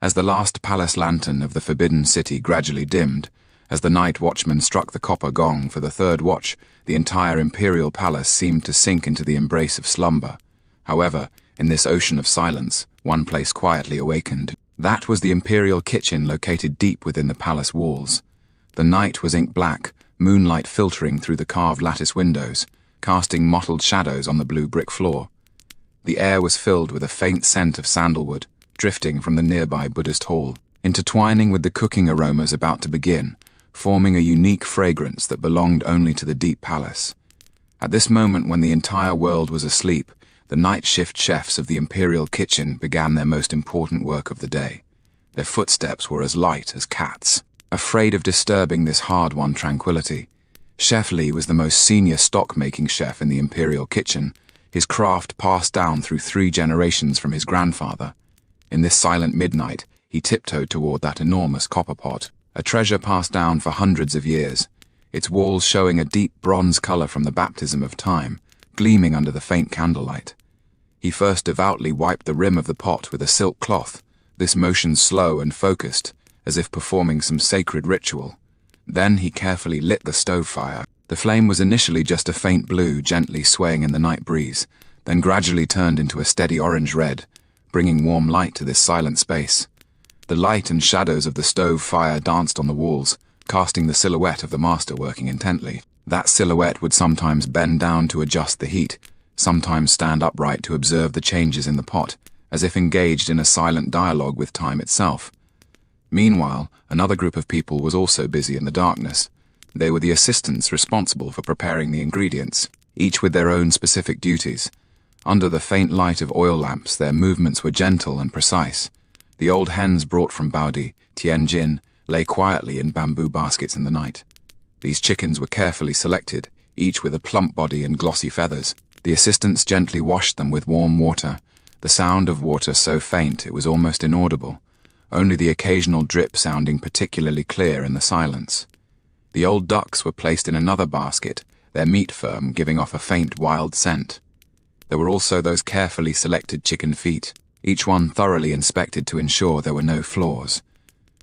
As the last palace lantern of the Forbidden City gradually dimmed, as the night watchman struck the copper gong for the third watch, the entire Imperial palace seemed to sink into the embrace of slumber. However, in this ocean of silence, one place quietly awakened. That was the Imperial kitchen located deep within the palace walls. The night was ink black, moonlight filtering through the carved lattice windows, casting mottled shadows on the blue brick floor. The air was filled with a faint scent of sandalwood, drifting from the nearby Buddhist hall, intertwining with the cooking aromas about to begin, forming a unique fragrance that belonged only to the deep palace. At this moment, when the entire world was asleep, the night shift chefs of the Imperial kitchen began their most important work of the day. Their footsteps were as light as cats. Afraid of disturbing this hard-won tranquility, Chef Li was the most senior stock-making chef in the Imperial kitchen, his craft passed down through 3 generations from his grandfather. In this silent midnight, he tiptoed toward that enormous copper pot, a treasure passed down for hundreds of years, its walls showing a deep bronze color from the baptism of time, gleaming under the faint candlelight. He first devoutly wiped the rim of the pot with a silk cloth, this motion slow and focused, as if performing some sacred ritual. Then he carefully lit the stove fire. The flame was initially just a faint blue, gently swaying in the night breeze, then gradually turned into a steady orange-red, bringing warm light to this silent space. The light and shadows of the stove fire danced on the walls, casting the silhouette of the master working intently. That silhouette would sometimes bend down to adjust the heat, sometimes stand upright to observe the changes in the pot, as if engaged in a silent dialogue with time itself. Meanwhile, another group of people was also busy in the darkness. They were the assistants responsible for preparing the ingredients, each with their own specific duties. Under the faint light of oil lamps, their movements were gentle and precise. The old hens brought from Baodi, Tianjin, lay quietly in bamboo baskets in the night. These chickens were carefully selected, each with a plump body and glossy feathers. The assistants gently washed them with warm water, the sound of water so faint it was almost inaudible, only the occasional drip sounding particularly clear in the silence. The old ducks were placed in another basket, their meat firm giving off a faint wild scent. There were also those carefully selected chicken feet, each one thoroughly inspected to ensure there were no flaws.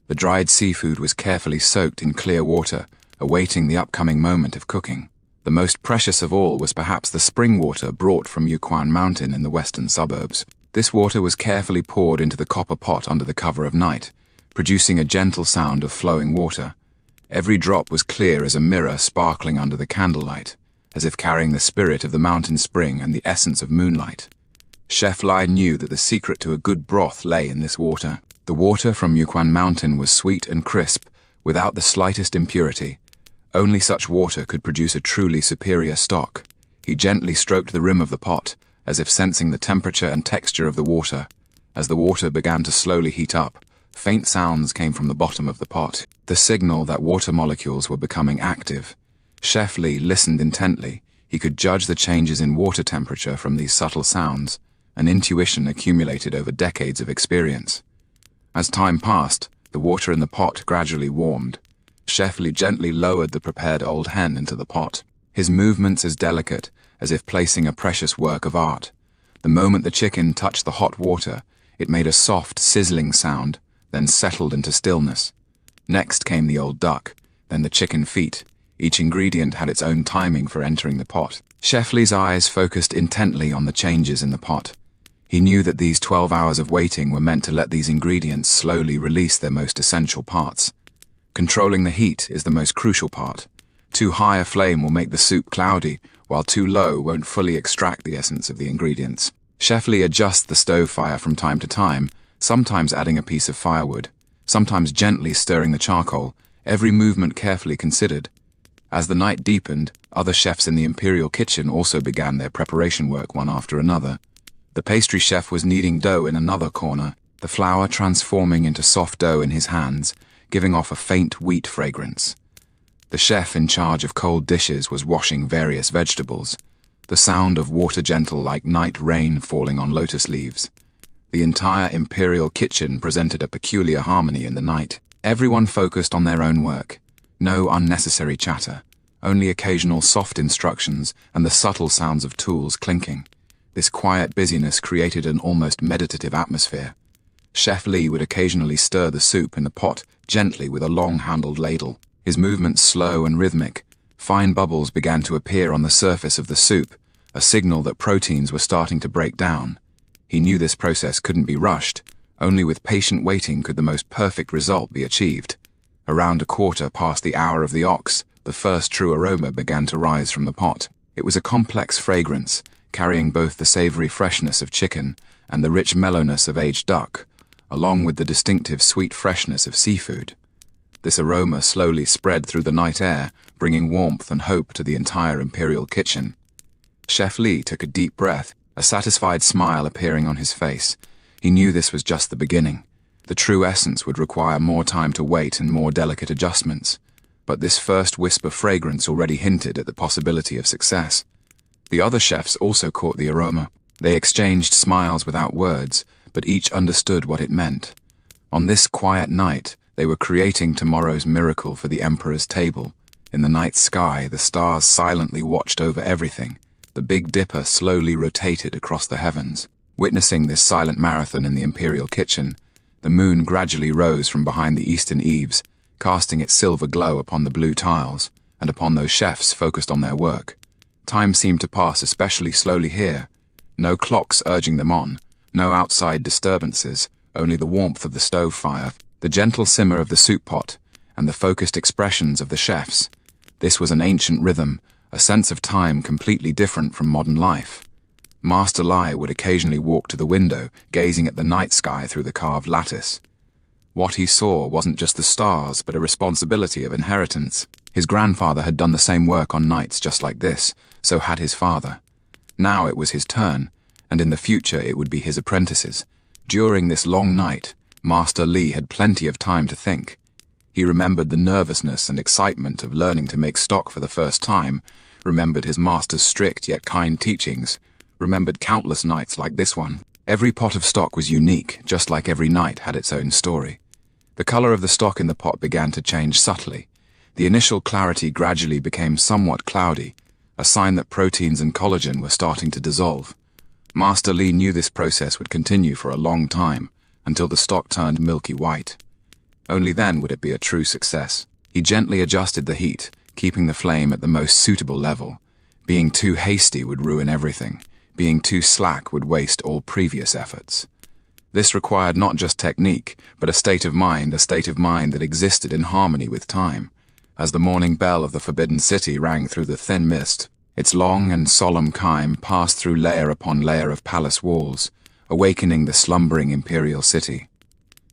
The dried seafood was carefully soaked in clear water, awaiting the upcoming moment of cooking. The most precious of all was perhaps the spring water brought from Yuquan Mountain in the western suburbs. This water was carefully poured into the copper pot under the cover of night, producing a gentle sound of flowing water. Every drop was clear as a mirror sparkling under the candlelight, as if carrying the spirit of the mountain spring and the essence of moonlight. Chef Li knew that the secret to a good broth lay in this water. The water from Yuquan Mountain was sweet and crisp, without the slightest impurity. Only such water could produce a truly superior stock. He gently stroked the rim of the pot, as if sensing the temperature and texture of the water. As the water began to slowly heat up, faint sounds came from the bottom of the pot, the signal that water molecules were becoming active. Chef Li listened intently. He could judge the changes in water temperature from these subtle sounds, an intuition accumulated over decades of experience. As time passed, the water in the pot gradually warmed. Chef Li gently lowered the prepared old hen into the pot, his movements as delicate as if placing a precious work of art. The moment the chicken touched the hot water, it made a soft, sizzling sound, then settled into stillness. Next came the old duck, then the chicken feet. Each ingredient had its own timing for entering the pot. Chef Li's eyes focused intently on the changes in the pot. He knew that these 12 hours of waiting were meant to let these ingredients slowly release their most essential parts. Controlling the heat is the most crucial part. Too high a flame will make the soup cloudy, while too low won't fully extract the essence of the ingredients. Chef Li adjusts the stove fire from time to time, sometimes adding a piece of firewood, sometimes gently stirring the charcoal, every movement carefully considered. As the night deepened, other chefs in the Imperial kitchen also began their preparation work one after another. The pastry chef was kneading dough in another corner, the flour transforming into soft dough in his hands, giving off a faint wheat fragrance. The chef in charge of cold dishes was washing various vegetables, the sound of water gentle like night rain falling on lotus leaves. The entire Imperial kitchen presented a peculiar harmony in the night. Everyone focused on their own work. No unnecessary chatter, only occasional soft instructions and the subtle sounds of tools clinking. This quiet busyness created an almost meditative atmosphere. Chef Li would occasionally stir the soup in the pot gently with a long-handled ladle. His movements slow and rhythmic. Fine bubbles began to appear on the surface of the soup, a signal that proteins were starting to break down. He knew this process couldn't be rushed. Only with patient waiting could the most perfect result be achieved. Around a quarter past the hour of the ox, the first true aroma began to rise from the pot. It was a complex fragrance, carrying both the savory freshness of chicken and the rich mellowness of aged duck, along with the distinctive sweet freshness of seafood. This aroma slowly spread through the night air, bringing warmth and hope to the entire Imperial kitchen. Chef Li took a deep breath, a satisfied smile appearing on his face. He knew this was just the beginning. The true essence would require more time to wait and more delicate adjustments. But this first wisp of fragrance already hinted at the possibility of success. The other chefs also caught the aroma. They exchanged smiles without words, but each understood what it meant. On this quiet night, they were creating tomorrow's miracle for the Emperor's table. In the night sky, the stars silently watched over everything. The Big Dipper slowly rotated across the heavens. Witnessing this silent marathon in the Imperial kitchen, the moon gradually rose from behind the eastern eaves, casting its silver glow upon the blue tiles, and upon those chefs focused on their work. Time seemed to pass especially slowly here. No clocks urging them on, no outside disturbances, only the warmth of the stove fire, the gentle simmer of the soup pot, and the focused expressions of the chefs. This was an ancient rhythm, a sense of time completely different from modern life. Master Lai would occasionally walk to the window, gazing at the night sky through the carved lattice. What he saw wasn't just the stars, but a responsibility of inheritance. His grandfather had done the same work on nights just like this, so had his father. Now it was his turn, and in the future it would be his apprentices. During this long night, Master Li had plenty of time to think. He remembered the nervousness and excitement of learning to make stock for the first time, remembered his master's strict yet kind teachings, remembered countless nights like this one. Every pot of stock was unique, just like every night had its own story. The color of the stock in the pot began to change subtly. The initial clarity gradually became somewhat cloudy, a sign that proteins and collagen were starting to dissolve. Master Li knew this process would continue for a long time, until the stock turned milky white. Only then would it be a true success. He gently adjusted the heat, keeping the flame at the most suitable level. Being too hasty would ruin everything. Being too slack would waste all previous efforts. This required not just technique, but a state of mind that existed in harmony with time. As the morning bell of the Forbidden City rang through the thin mist, its long and solemn chime passed through layer upon layer of palace walls, awakening the slumbering Imperial city.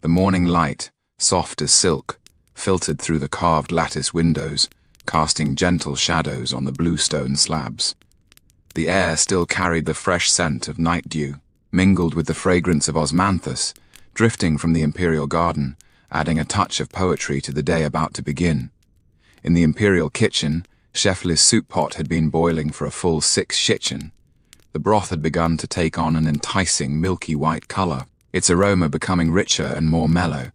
The morning light, soft as silk, filtered through the carved lattice windows, casting gentle shadows on the blue stone slabs. The air still carried the fresh scent of night dew, mingled with the fragrance of osmanthus, drifting from the Imperial garden, adding a touch of poetry to the day about to begin. In the Imperial kitchen, Chef Li's soup pot had been boiling for a full 6 shichen. The broth had begun to take on an enticing milky white color, its aroma becoming richer and more mellow.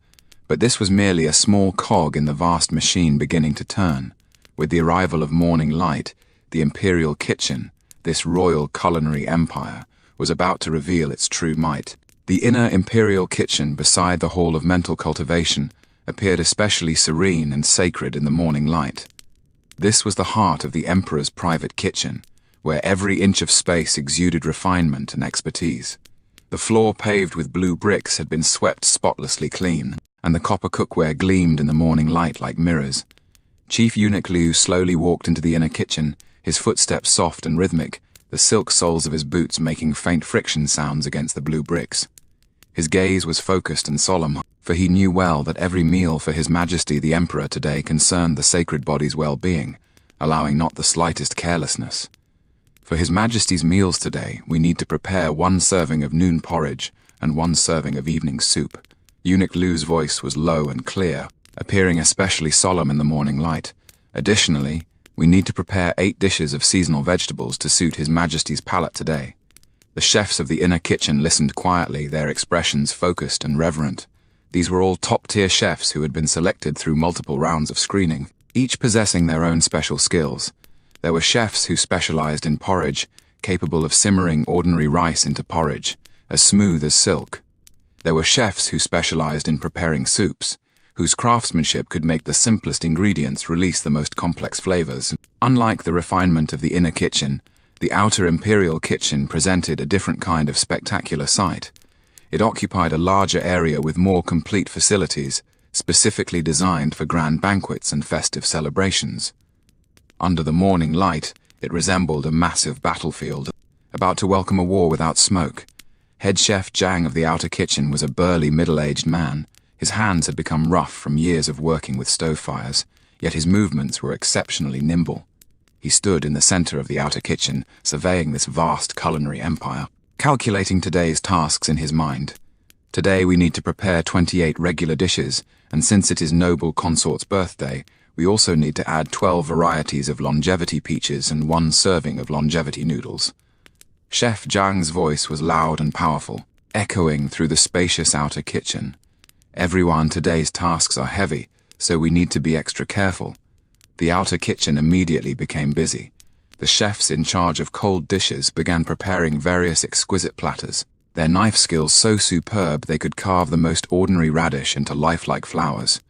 But this was merely a small cog in the vast machine beginning to turn. With the arrival of morning light, the Imperial kitchen, this royal culinary empire, was about to reveal its true might. The inner Imperial kitchen beside the Hall of Mental Cultivation appeared especially serene and sacred in the morning light. This was the heart of the Emperor's private kitchen, where every inch of space exuded refinement and expertise. The floor paved with blue bricks had been swept spotlessly clean, and the copper cookware gleamed in the morning light like mirrors. Chief Eunuch Liu slowly walked into the inner kitchen, his footsteps soft and rhythmic, the silk soles of his boots making faint friction sounds against the blue bricks. His gaze was focused and solemn, for he knew well that every meal for His Majesty the Emperor today concerned the sacred body's well-being, allowing not the slightest carelessness. For His Majesty's meals today, we need to prepare 1 serving of noon porridge and 1 serving of evening soup. Eunuch Liu's voice was low and clear, appearing especially solemn in the morning light. Additionally, we need to prepare 8 dishes of seasonal vegetables to suit His Majesty's palate today. The chefs of the inner kitchen listened quietly, their expressions focused and reverent. These were all top-tier chefs who had been selected through multiple rounds of screening, each possessing their own special skills. There were chefs who specialized in porridge, capable of simmering ordinary rice into porridge, as smooth as silk. There were chefs who specialized in preparing soups, whose craftsmanship could make the simplest ingredients release the most complex flavors. Unlike the refinement of the inner kitchen, the outer imperial kitchen presented a different kind of spectacular sight. It occupied a larger area with more complete facilities, specifically designed for grand banquets and festive celebrations. Under the morning light, it resembled a massive battlefield, about to welcome a war without smoke. Head chef Zhang of the outer kitchen was a burly middle-aged man. His hands had become rough from years of working with stove fires, yet his movements were exceptionally nimble. He stood in the center of the outer kitchen, surveying this vast culinary empire, calculating today's tasks in his mind. Today we need to prepare 28 regular dishes, and since it is noble consort's birthday, we also need to add 12 varieties of longevity peaches and 1 serving of longevity noodles. Chef Zhang's voice was loud and powerful, echoing through the spacious outer kitchen. Everyone, today's tasks are heavy, so we need to be extra careful. The outer kitchen immediately became busy. The chefs in charge of cold dishes began preparing various exquisite platters, their knife skills so superb they could carve the most ordinary radish into lifelike flowers.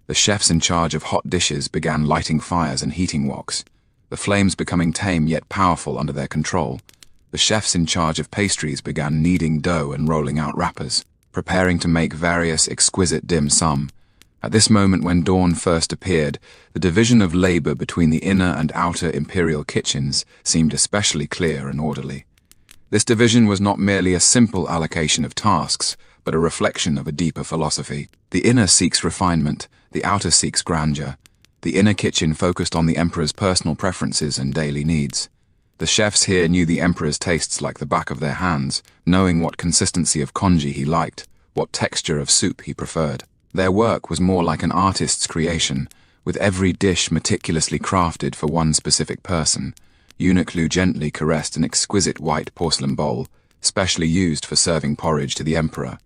The chefs in charge of hot dishes began lighting fires and heating woks, the flames becoming tame yet powerful under their control. The chefs in charge of pastries began kneading dough and rolling out wrappers, preparing to make various exquisite dim sum. At this moment when dawn first appeared, the division of labor between the inner and outer imperial kitchens seemed especially clear and orderly. This division was not merely a simple allocation of tasks, but a reflection of a deeper philosophy. The inner seeks refinement, the outer seeks grandeur. The inner kitchen focused on the emperor's personal preferences and daily needs. The chefs here knew the emperor's tastes like the back of their hands, knowing what consistency of congee he liked, what texture of soup he preferred. Their work was more like an artist's creation, with every dish meticulously crafted for one specific person. Eunuch Lu gently caressed an exquisite white porcelain bowl, specially used for serving porridge to the emperor.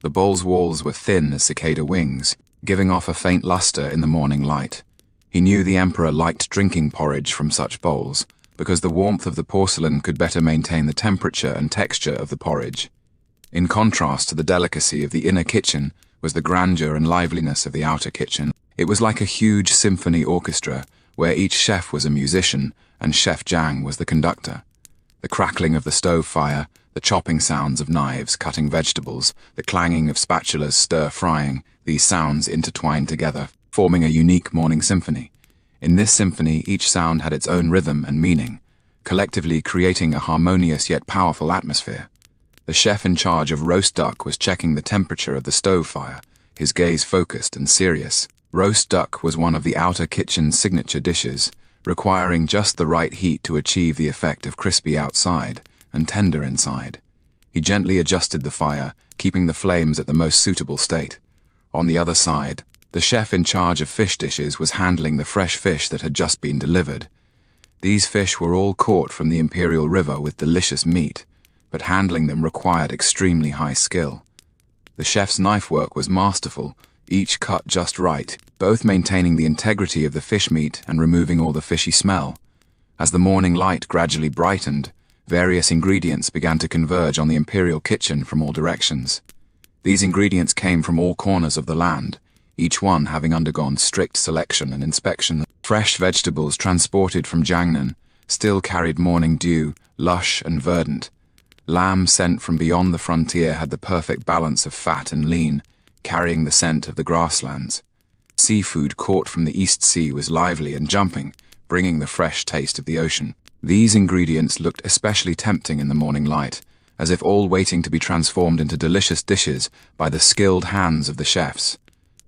The bowl's walls were thin as cicada wings, giving off a faint luster in the morning light. He knew the emperor liked drinking porridge from such bowls, because the warmth of the porcelain could better maintain the temperature and texture of the porridge. In contrast to the delicacy of the inner kitchen was the grandeur and liveliness of the outer kitchen. It was like a huge symphony orchestra, where each chef was a musician, and Chef Zhang was the conductor. The crackling of the stove fire, the chopping sounds of knives cutting vegetables, the clanging of spatulas stir-frying, these sounds intertwined together, forming a unique morning symphony. In this symphony, each sound had its own rhythm and meaning, collectively creating a harmonious yet powerful atmosphere. The chef in charge of roast duck was checking the temperature of the stove fire, his gaze focused and serious. Roast duck was one of the outer kitchen's signature dishes, requiring just the right heat to achieve the effect of crispy outside and tender inside. He gently adjusted the fire, keeping the flames at the most suitable state. On the other side, the chef in charge of fish dishes was handling the fresh fish that had just been delivered. These fish were all caught from the Imperial River with delicious meat, but handling them required extremely high skill. The chef's knife work was masterful, each cut just right, both maintaining the integrity of the fish meat and removing all the fishy smell. As the morning light gradually brightened, various ingredients began to converge on the Imperial kitchen from all directions. These ingredients came from all corners of the land, each one having undergone strict selection and inspection. Fresh vegetables transported from Jiangnan still carried morning dew, lush and verdant. Lamb sent from beyond the frontier had the perfect balance of fat and lean, carrying the scent of the grasslands. Seafood caught from the East Sea was lively and jumping, bringing the fresh taste of the ocean. These ingredients looked especially tempting in the morning light, as if all waiting to be transformed into delicious dishes by the skilled hands of the chefs.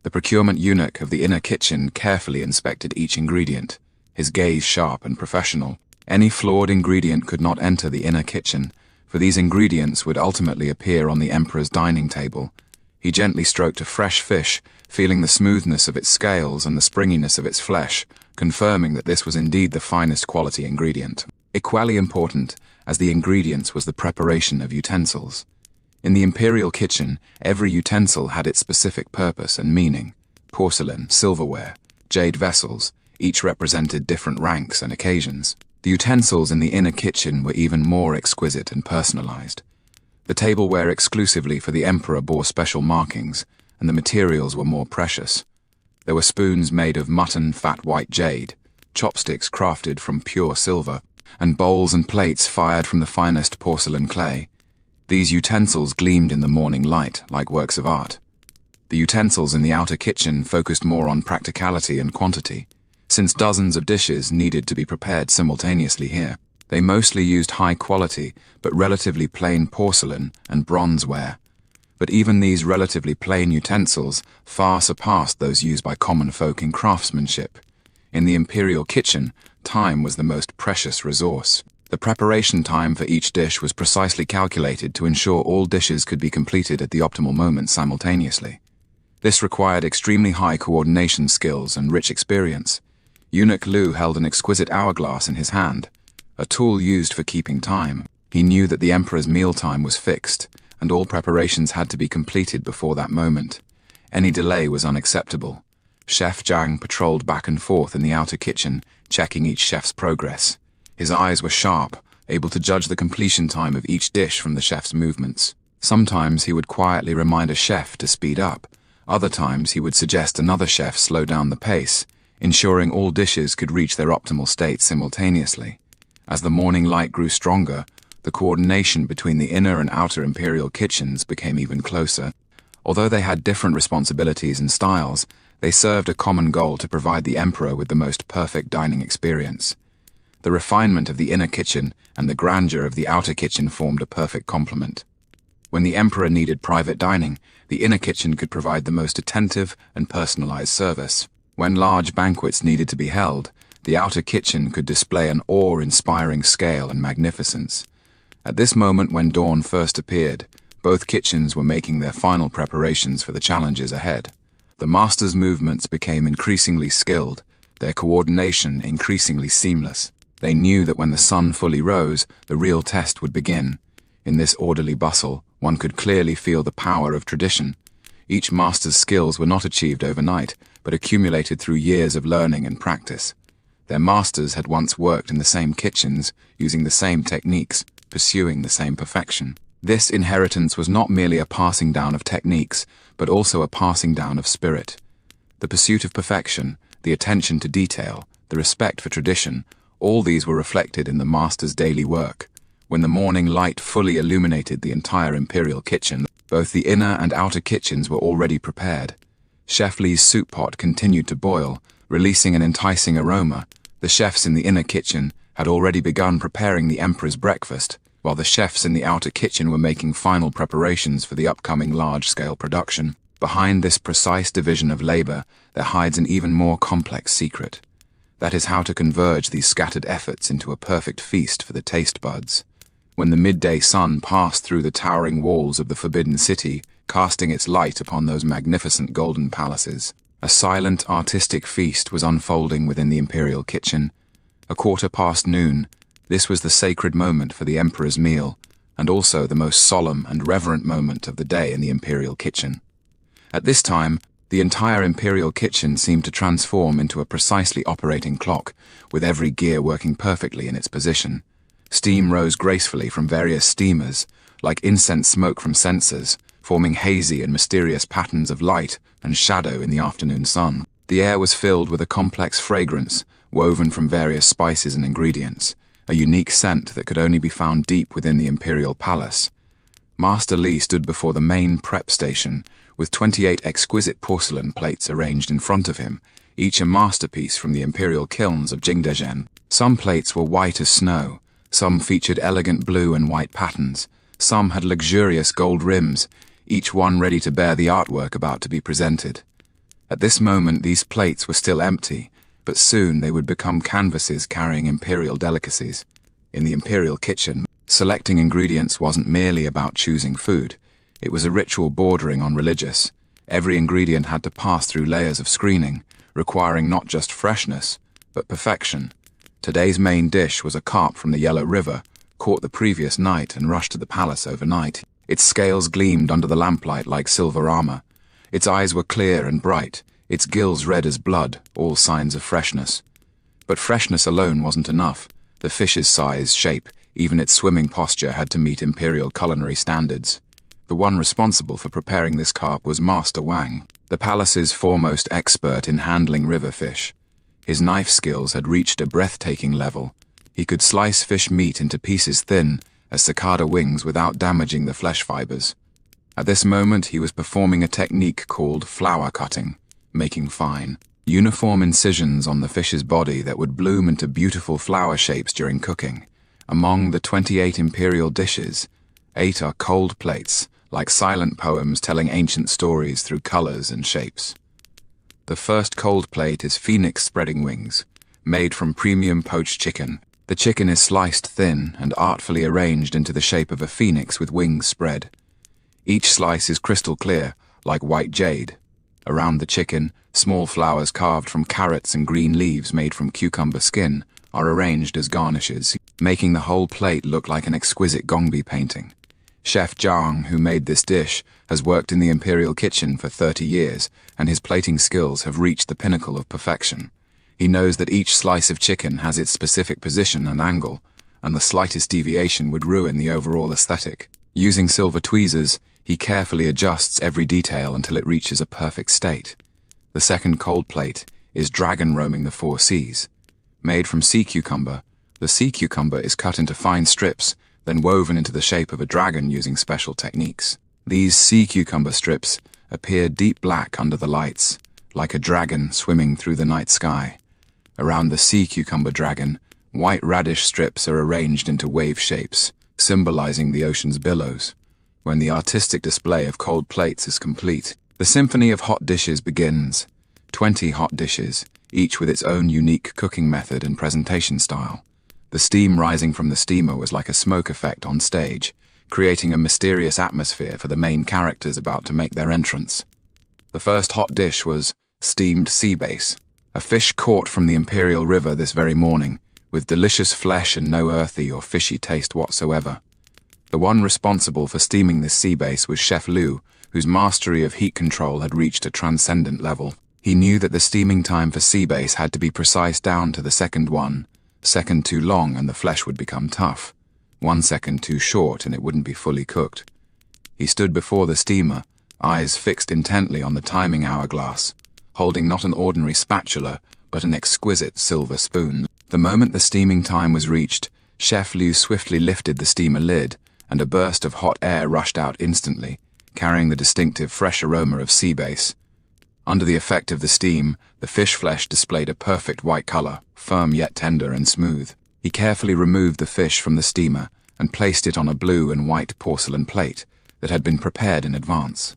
The procurement eunuch of the inner kitchen carefully inspected each ingredient, his gaze sharp and professional. Any flawed ingredient could not enter the inner kitchen, for these ingredients would ultimately appear on the emperor's dining table. He gently stroked a fresh fish, feeling the smoothness of its scales and the springiness of its flesh, confirming that this was indeed the finest quality ingredient. Equally important as the ingredients was the preparation of utensils. In the imperial kitchen, every utensil had its specific purpose and meaning. Porcelain, silverware, jade vessels, each represented different ranks and occasions. The utensils in the inner kitchen were even more exquisite and personalized. The tableware exclusively for the emperor bore special markings, and the materials were more precious. There were spoons made of mutton fat white jade, chopsticks crafted from pure silver, and bowls and plates fired from the finest porcelain clay. These utensils gleamed in the morning light like works of art. The utensils in the outer kitchen focused more on practicality and quantity, since dozens of dishes needed to be prepared simultaneously here. They mostly used high-quality but relatively plain porcelain and bronzeware. But even these relatively plain utensils far surpassed those used by common folk in craftsmanship. In the imperial kitchen, time was the most precious resource. The preparation time for each dish was precisely calculated to ensure all dishes could be completed at the optimal moment simultaneously. This required extremely high coordination skills and rich experience. Eunuch Lu held an exquisite hourglass in his hand, a tool used for keeping time. He knew that the emperor's mealtime was fixed, and all preparations had to be completed before that moment. Any delay was unacceptable. Chef Zhang patrolled back and forth in the outer kitchen, checking each chef's progress. His eyes were sharp, able to judge the completion time of each dish from the chef's movements. Sometimes he would quietly remind a chef to speed up. Other times he would suggest another chef slow down the pace, ensuring all dishes could reach their optimal state simultaneously. As the morning light grew stronger, the coordination between the inner and outer imperial kitchens became even closer. Although they had different responsibilities and styles, they served a common goal to provide the emperor with the most perfect dining experience. The refinement of the inner kitchen and the grandeur of the outer kitchen formed a perfect complement. When the emperor needed private dining, the inner kitchen could provide the most attentive and personalized service. When large banquets needed to be held, the outer kitchen could display an awe-inspiring scale and magnificence. At this moment when dawn first appeared, both kitchens were making their final preparations for the challenges ahead. The masters' movements became increasingly skilled, their coordination increasingly seamless. They knew that when the sun fully rose, the real test would begin. In this orderly bustle, one could clearly feel the power of tradition. Each master's skills were not achieved overnight, but accumulated through years of learning and practice. Their masters had once worked in the same kitchens, using the same techniques, pursuing the same perfection. This inheritance was not merely a passing down of techniques, but also a passing down of spirit. The pursuit of perfection, the attention to detail, the respect for tradition, all these were reflected in the master's daily work. When the morning light fully illuminated the entire imperial kitchen, both the inner and outer kitchens were already prepared. Chef Li's soup pot continued to boil, releasing an enticing aroma. The chefs in the inner kitchen had already begun preparing the emperor's breakfast, while the chefs in the outer kitchen were making final preparations for the upcoming large-scale production. Behind this precise division of labor, there hides an even more complex secret. That is how to converge these scattered efforts into a perfect feast for the taste buds. When the midday sun passed through the towering walls of the Forbidden City, casting its light upon those magnificent golden palaces, a silent, artistic feast was unfolding within the imperial kitchen. noon, this was the sacred moment for the emperor's meal, and also the most solemn and reverent moment of the day in the imperial kitchen. At this time, the entire imperial kitchen seemed to transform into a precisely operating clock, with every gear working perfectly in its position. Steam rose gracefully from various steamers, like incense smoke from censers, forming hazy and mysterious patterns of light and shadow in the afternoon sun. The air was filled with a complex fragrance, woven from various spices and ingredients, a unique scent that could only be found deep within the imperial palace. Master Li stood before the main prep station, with 28 exquisite porcelain plates arranged in front of him, each a masterpiece from the imperial kilns of Jingdezhen. Some plates were white as snow, some featured elegant blue and white patterns, some had luxurious gold rims, each one ready to bear the artwork about to be presented. At this moment these plates were still empty, but soon they would become canvases carrying imperial delicacies. In the imperial kitchen, selecting ingredients wasn't merely about choosing food. It was a ritual bordering on religious. Every ingredient had to pass through layers of screening, requiring not just freshness, but perfection. Today's main dish was a carp from the Yellow River, caught the previous night and rushed to the palace overnight. Its scales gleamed under the lamplight like silver armor. Its eyes were clear and bright, its gills red as blood, all signs of freshness. But freshness alone wasn't enough. The fish's size, shape, Even its swimming posture had to meet imperial culinary standards. The one responsible for preparing this carp was Master Wang, the palace's foremost expert in handling river fish. His knife skills had reached a breathtaking level. He could slice fish meat into pieces thin as cicada wings without damaging the flesh fibers. At this moment, he was performing a technique called flower cutting, making fine, uniform incisions on the fish's body that would bloom into beautiful flower shapes during cooking. Among the 28 imperial dishes, 8 are cold plates, like silent poems telling ancient stories through colors and shapes. The first cold plate is phoenix spreading wings, made from premium poached chicken. The chicken is sliced thin and artfully arranged into the shape of a phoenix with wings spread. Each slice is crystal clear, like white jade. Around the chicken, small flowers carved from carrots and green leaves made from cucumber skin are arranged as garnishes, making the whole plate look like an exquisite gongbi painting. Chef Zhang, who made this dish, has worked in the Imperial kitchen for 30 years, and his plating skills have reached the pinnacle of perfection. He knows that each slice of chicken has its specific position and angle, and the slightest deviation would ruin the overall aesthetic. Using silver tweezers, he carefully adjusts every detail until it reaches a perfect state. The second cold plate is dragon roaming the 4 seas. Made from sea cucumber, the sea cucumber is cut into fine strips, then woven into the shape of a dragon using special techniques. These sea cucumber strips appear deep black under the lights, like a dragon swimming through the night sky. Around the sea cucumber dragon, white radish strips are arranged into wave shapes, symbolizing the ocean's billows. When the artistic display of cold plates is complete, the symphony of hot dishes begins. 20 hot dishes, each with its own unique cooking method and presentation style. The steam rising from the steamer was like a smoke effect on stage, creating a mysterious atmosphere for the main characters about to make their entrance. The first hot dish was steamed sea bass, a fish caught from the Imperial River this very morning, with delicious flesh and no earthy or fishy taste whatsoever. The one responsible for steaming this sea bass was Chef Liu, whose mastery of heat control had reached a transcendent level. He knew that the steaming time for sea bass had to be precise down to the second 1 second too long and the flesh would become tough, 1 second too short and it wouldn't be fully cooked. He stood before the steamer, eyes fixed intently on the timing hourglass, holding not an ordinary spatula, but an exquisite silver spoon. The moment the steaming time was reached, Chef Liu swiftly lifted the steamer lid, and a burst of hot air rushed out instantly, carrying the distinctive fresh aroma of sea bass. Under the effect of the steam, the fish flesh displayed a perfect white color, firm yet tender and smooth. He carefully removed the fish from the steamer and placed it on a blue and white porcelain plate that had been prepared in advance.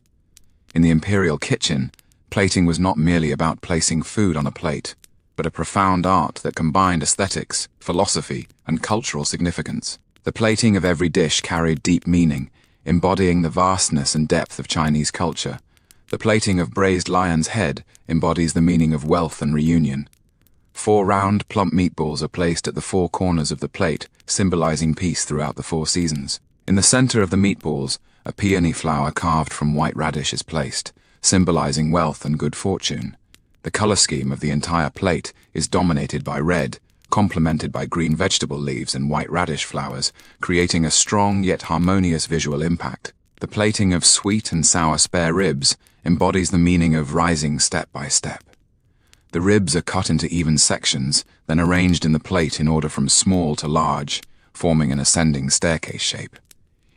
In the Imperial kitchen, plating was not merely about placing food on a plate, but a profound art that combined aesthetics, philosophy, and cultural significance. The plating of every dish carried deep meaning, embodying the vastness and depth of Chinese culture. The plating of braised lion's head embodies the meaning of wealth and reunion. 4 round, plump meatballs are placed at the 4 corners of the plate, symbolizing peace throughout the 4 seasons. In the center of the meatballs, a peony flower carved from white radish is placed, symbolizing wealth and good fortune. The color scheme of the entire plate is dominated by red, complemented by green vegetable leaves and white radish flowers, creating a strong yet harmonious visual impact. The plating of sweet and sour spare ribs embodies the meaning of rising step by step. The ribs are cut into even sections, then arranged in the plate in order from small to large, forming an ascending staircase shape.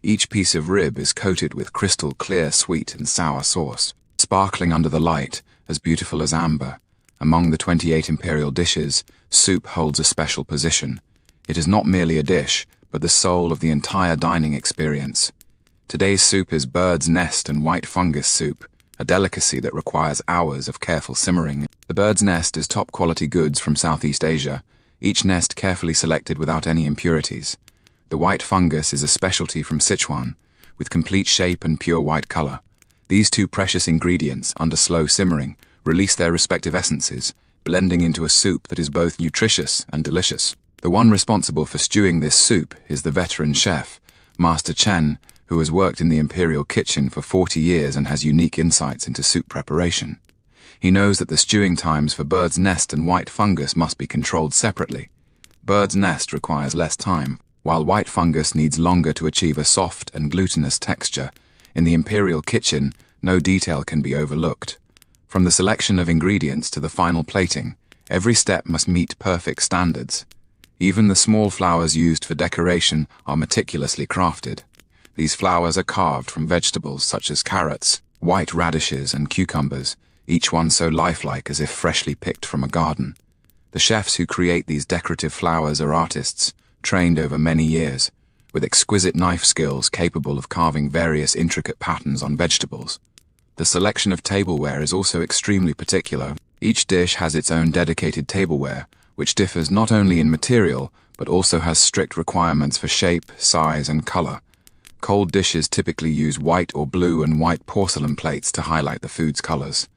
Each piece of rib is coated with crystal clear sweet and sour sauce, sparkling under the light, as beautiful as amber. Among the 28 imperial dishes, soup holds a special position. It is not merely a dish, but the soul of the entire dining experience. Today's soup is bird's nest and white fungus soup, a delicacy that requires hours of careful simmering. The bird's nest is top-quality goods from Southeast Asia, each nest carefully selected without any impurities. The white fungus is a specialty from Sichuan, with complete shape and pure white color. These 2 precious ingredients, under slow simmering, release their respective essences, blending into a soup that is both nutritious and delicious. The one responsible for stewing this soup is the veteran chef, Master Chen, who has worked in the Imperial kitchen for 40 years and has unique insights into soup preparation. He knows that the stewing times for bird's nest and white fungus must be controlled separately. Bird's nest requires less time, While white fungus needs longer to achieve a soft and glutinous texture, in the Imperial kitchen, no detail can be overlooked. From the selection of ingredients to the final plating, every step must meet perfect standards. Even the small flowers used for decoration are meticulously crafted. These flowers are carved from vegetables such as carrots, white radishes, and cucumbers, each one so lifelike as if freshly picked from a garden. The chefs who create these decorative flowers are artists, trained over many years, with exquisite knife skills capable of carving various intricate patterns on vegetables. The selection of tableware is also extremely particular. Each dish has its own dedicated tableware, which differs not only in material, but also has strict requirements for shape, size, and color. Cold dishes typically use white or blue and white porcelain plates to highlight the food's colors.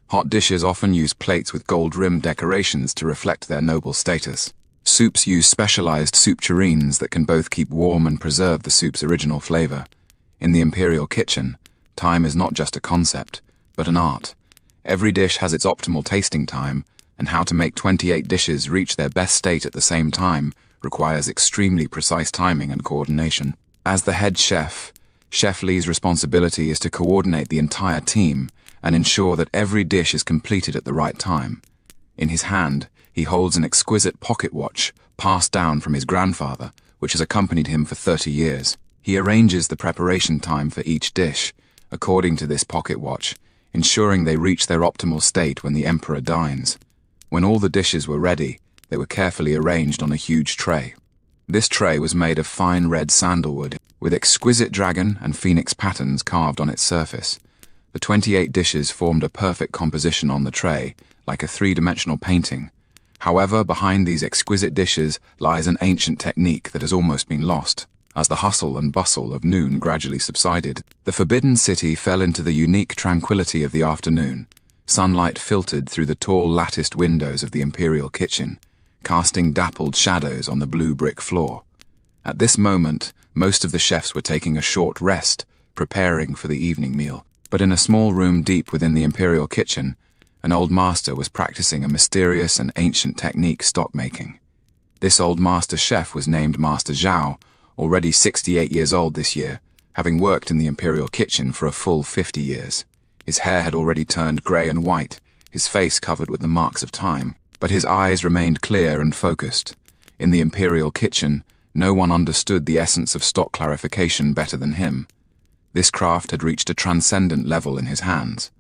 Hot dishes often use plates with gold-rimmed decorations to reflect their noble status. Soups use specialized soup tureens that can both keep warm and preserve the soup's original flavor. In the Imperial kitchen, time is not just a concept, but an art. Every dish has its optimal tasting time, and how to make 28 dishes reach their best state at the same time requires extremely precise timing and coordination. As the head chef, Chef Li's responsibility is to coordinate the entire team and ensure that every dish is completed at the right time. In his hand, he holds an exquisite pocket watch passed down from his grandfather, which has accompanied him for 30 years. He arranges the preparation time for each dish, according to this pocket watch, ensuring they reach their optimal state when the emperor dines. When all the dishes were ready, they were carefully arranged on a huge tray. This tray was made of fine red sandalwood, with exquisite dragon and phoenix patterns carved on its surface. The 28 dishes formed a perfect composition on the tray, like a three-dimensional painting. However, behind these exquisite dishes lies an ancient technique that has almost been lost. As the hustle and bustle of noon gradually subsided, the Forbidden City fell into the unique tranquility of the afternoon. Sunlight filtered through the tall latticed windows of the Imperial kitchen, casting dappled shadows on the blue brick floor. At this moment, most of the chefs were taking a short rest, preparing for the evening meal. But in a small room deep within the Imperial kitchen, an old master was practicing a mysterious and ancient technique, stock making. This old master chef was named Master Zhao, already 68 years old this year, having worked in the Imperial kitchen for a full 50 years. His hair had already turned grey and white, his face covered with the marks of time, but his eyes remained clear and focused. In the Imperial kitchen, no one understood the essence of stock clarification better than him. This craft had reached a transcendent level in his hands.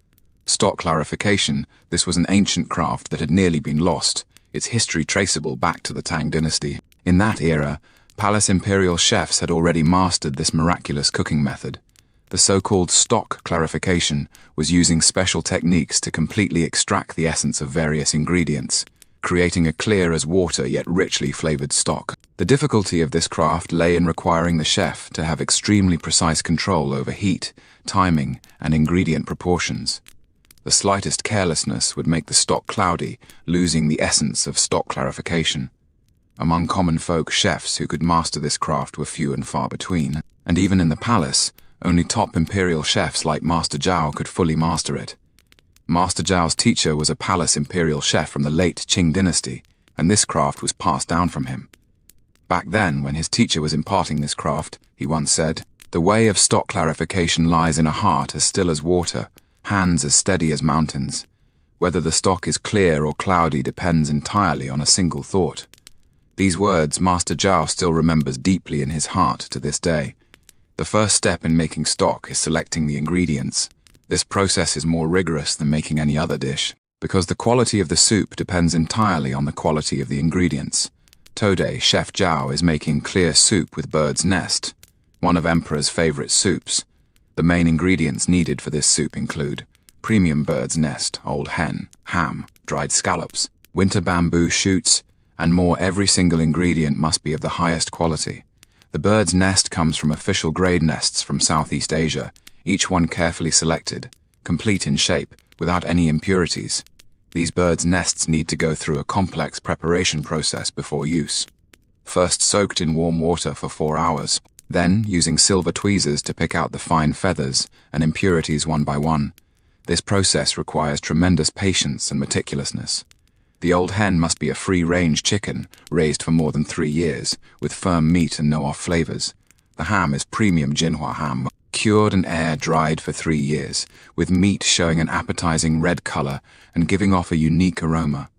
Stock clarification, this was an ancient craft that had nearly been lost, its history traceable back to the Tang Dynasty. In that era, Palace Imperial chefs had already mastered this miraculous cooking method. The so-called stock clarification was using special techniques to completely extract the essence of various ingredients, creating a clear as water yet richly flavored stock. The difficulty of this craft lay in requiring the chef to have extremely precise control over heat, timing, and ingredient proportions. The slightest carelessness would make the stock cloudy, losing the essence of stock clarification. Among common folk, chefs who could master this craft were few and far between, and even in the palace, only top imperial chefs like Master Zhao could fully master it. Master Zhao's teacher was a palace imperial chef from the late Qing dynasty, and this craft was passed down from him. Back then, when his teacher was imparting this craft, he once said, "The way of stock clarification lies in a heart as still as water, hands as steady as mountains. Whether the stock is clear or cloudy depends entirely on a single thought." These words Master Zhao still remembers deeply in his heart to this day. The first step in making stock is selecting the ingredients. This process is more rigorous than making any other dish, because the quality of the soup depends entirely on the quality of the ingredients. Today, Chef Zhao is making clear soup with bird's nest, one of Emperor's favorite soups. The main ingredients needed for this soup include premium bird's nest, old hen, ham, dried scallops, winter bamboo shoots, and more. Every single ingredient must be of the highest quality. The bird's nest comes from official grade nests from Southeast Asia, each one carefully selected, complete in shape, without any impurities. These birds' nests need to go through a complex preparation process before use. First soaked in warm water for 4 hours, then using silver tweezers to pick out the fine feathers and impurities one by one. This process requires tremendous patience and meticulousness. The old hen must be a free-range chicken, raised for more than 3 years, with firm meat and no off flavors. The ham is premium Jinhua ham, cured and air-dried for 3 years, with meat showing an appetizing red color and giving off a unique aroma.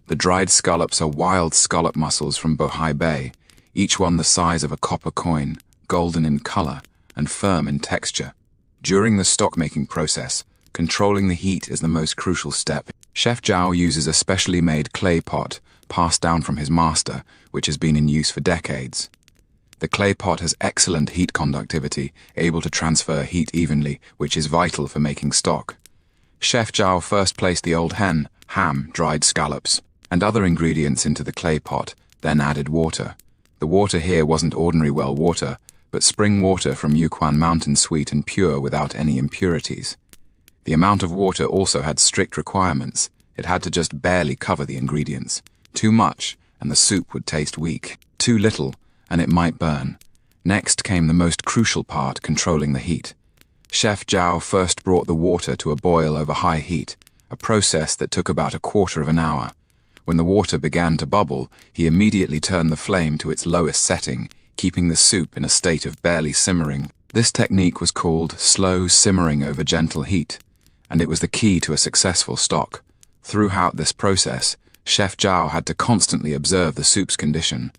The dried scallops are wild scallop mussels from Bohai Bay, each one the size of a copper coin, golden in color and firm in texture. During the stock-making process, controlling the heat is the most crucial step. Chef Zhao uses a specially made clay pot passed down from his master, which has been in use for decades. The clay pot has excellent heat conductivity, able to transfer heat evenly, which is vital for making stock. Chef Zhao first placed the old hen, ham, dried scallops, and other ingredients into the clay pot, then added water. The water here wasn't ordinary well water, but spring water from Yukon Mountain, sweet and pure without any impurities. The amount of water also had strict requirements. It had to just barely cover the ingredients. Too much, and the soup would taste weak. Too little, and it might burn. Next came the most crucial part, controlling the heat. Chef Zhao first brought the water to a boil over high heat, a process that took about a quarter of an hour. When the water began to bubble, he immediately turned the flame to its lowest setting, keeping the soup in a state of barely simmering. This technique was called slow simmering over gentle heat, and it was the key to a successful stock. Throughout this process, Chef Zhao had to constantly observe the soup's condition.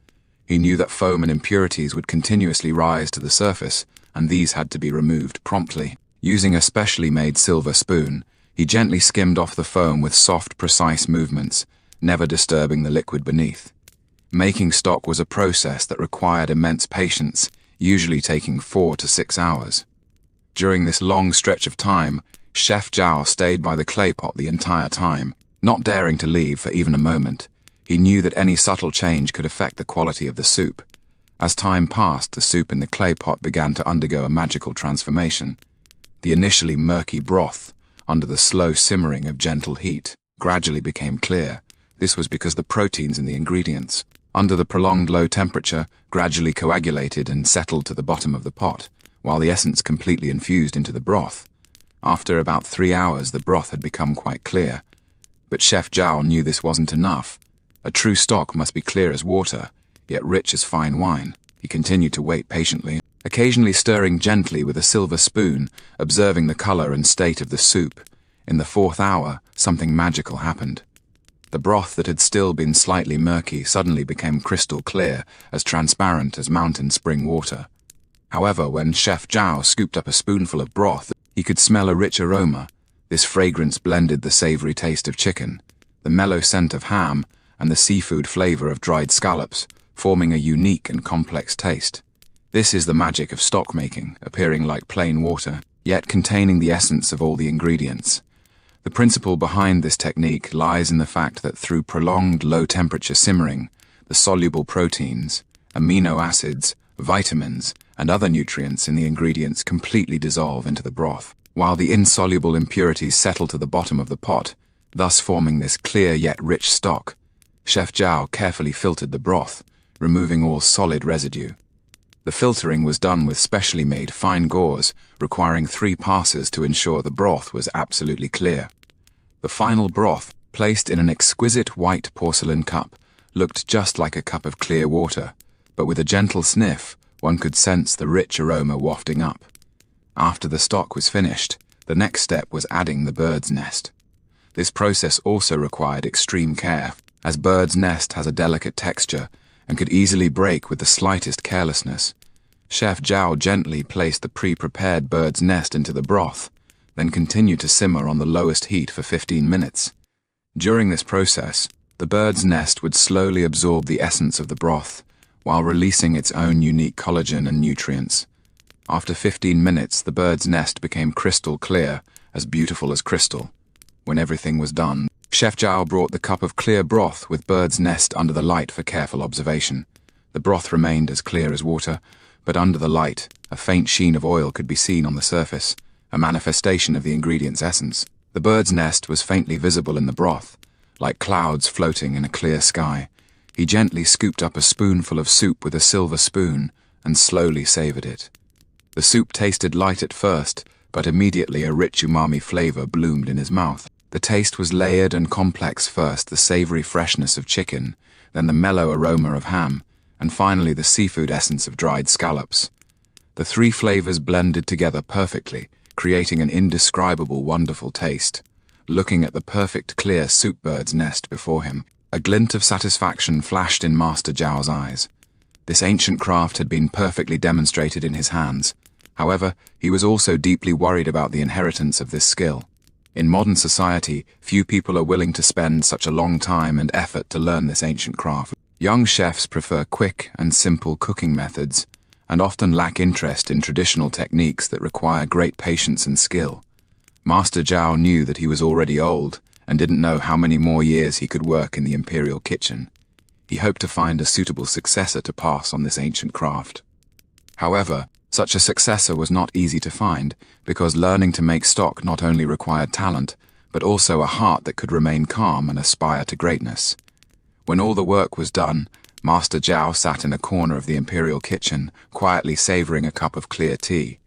He knew that foam and impurities would continuously rise to the surface, and these had to be removed promptly. Using a specially made silver spoon, he gently skimmed off the foam with soft, precise movements, never disturbing the liquid beneath. Making stock was a process that required immense patience, usually taking 4 to 6 hours. During this long stretch of time, Chef Zhao stayed by the clay pot the entire time, not daring to leave for even a moment. He knew that any subtle change could affect the quality of the soup. As time passed, the soup in the clay pot began to undergo a magical transformation. The initially murky broth, under the slow simmering of gentle heat, gradually became clear. This was because the proteins in the ingredients, under the prolonged low temperature, gradually coagulated and settled to the bottom of the pot, while the essence completely infused into the broth. After about 3 hours, the broth had become quite clear. But Chef Zhao knew this wasn't enough. A true stock must be clear as water, yet rich as fine wine. He continued to wait patiently, occasionally stirring gently with a silver spoon, observing the color and state of the soup. In the 4th hour, something magical happened. The broth that had still been slightly murky suddenly became crystal clear, as transparent as mountain spring water. However, when Chef Zhao scooped up a spoonful of broth, he could smell a rich aroma. This fragrance blended the savory taste of chicken, the mellow scent of ham, and the seafood flavor of dried scallops, forming a unique and complex taste. This is the magic of stock making, appearing like plain water, yet containing the essence of all the ingredients. The principle behind this technique lies in the fact that through prolonged low-temperature simmering, the soluble proteins, amino acids, vitamins, and other nutrients in the ingredients completely dissolve into the broth, while the insoluble impurities settle to the bottom of the pot, thus forming this clear yet rich stock. Chef Zhao carefully filtered the broth, removing all solid residue. The filtering was done with specially made fine gauze, requiring 3 passes to ensure the broth was absolutely clear. The final broth, placed in an exquisite white porcelain cup, looked just like a cup of clear water, but with a gentle sniff, one could sense the rich aroma wafting up. After the stock was finished, the next step was adding the bird's nest. This process also required extreme care, as bird's nest has a delicate texture and could easily break with the slightest carelessness. Chef Zhao gently placed the pre-prepared bird's nest into the broth, then continued to simmer on the lowest heat for 15 minutes. During this process, the bird's nest would slowly absorb the essence of the broth, while releasing its own unique collagen and nutrients. After 15 minutes, the bird's nest became crystal clear, as beautiful as crystal. When everything was done, Chef Zhao brought the cup of clear broth with bird's nest under the light for careful observation. The broth remained as clear as water, but under the light, a faint sheen of oil could be seen on the surface, a manifestation of the ingredient's essence. The bird's nest was faintly visible in the broth, like clouds floating in a clear sky. He gently scooped up a spoonful of soup with a silver spoon and slowly savored it. The soup tasted light at first, but immediately a rich umami flavor bloomed in his mouth. The taste was layered and complex: first the savory freshness of chicken, then the mellow aroma of ham, and finally the seafood essence of dried scallops. The three flavors blended together perfectly, creating an indescribable, wonderful taste. Looking at the perfect, clear soup bird's nest before him, a glint of satisfaction flashed in Master Zhao's eyes. This ancient craft had been perfectly demonstrated in his hands. However, he was also deeply worried about the inheritance of this skill. In modern society, few people are willing to spend such a long time and effort to learn this ancient craft. Young chefs prefer quick and simple cooking methods, and often lack interest in traditional techniques that require great patience and skill. Master Zhao knew that he was already old, and didn't know how many more years he could work in the Imperial kitchen. He hoped to find a suitable successor to pass on this ancient craft. However, such a successor was not easy to find, because learning to make stock not only required talent, but also a heart that could remain calm and aspire to greatness. When all the work was done, Master Zhao sat in a corner of the Imperial kitchen, quietly savoring a cup of clear tea.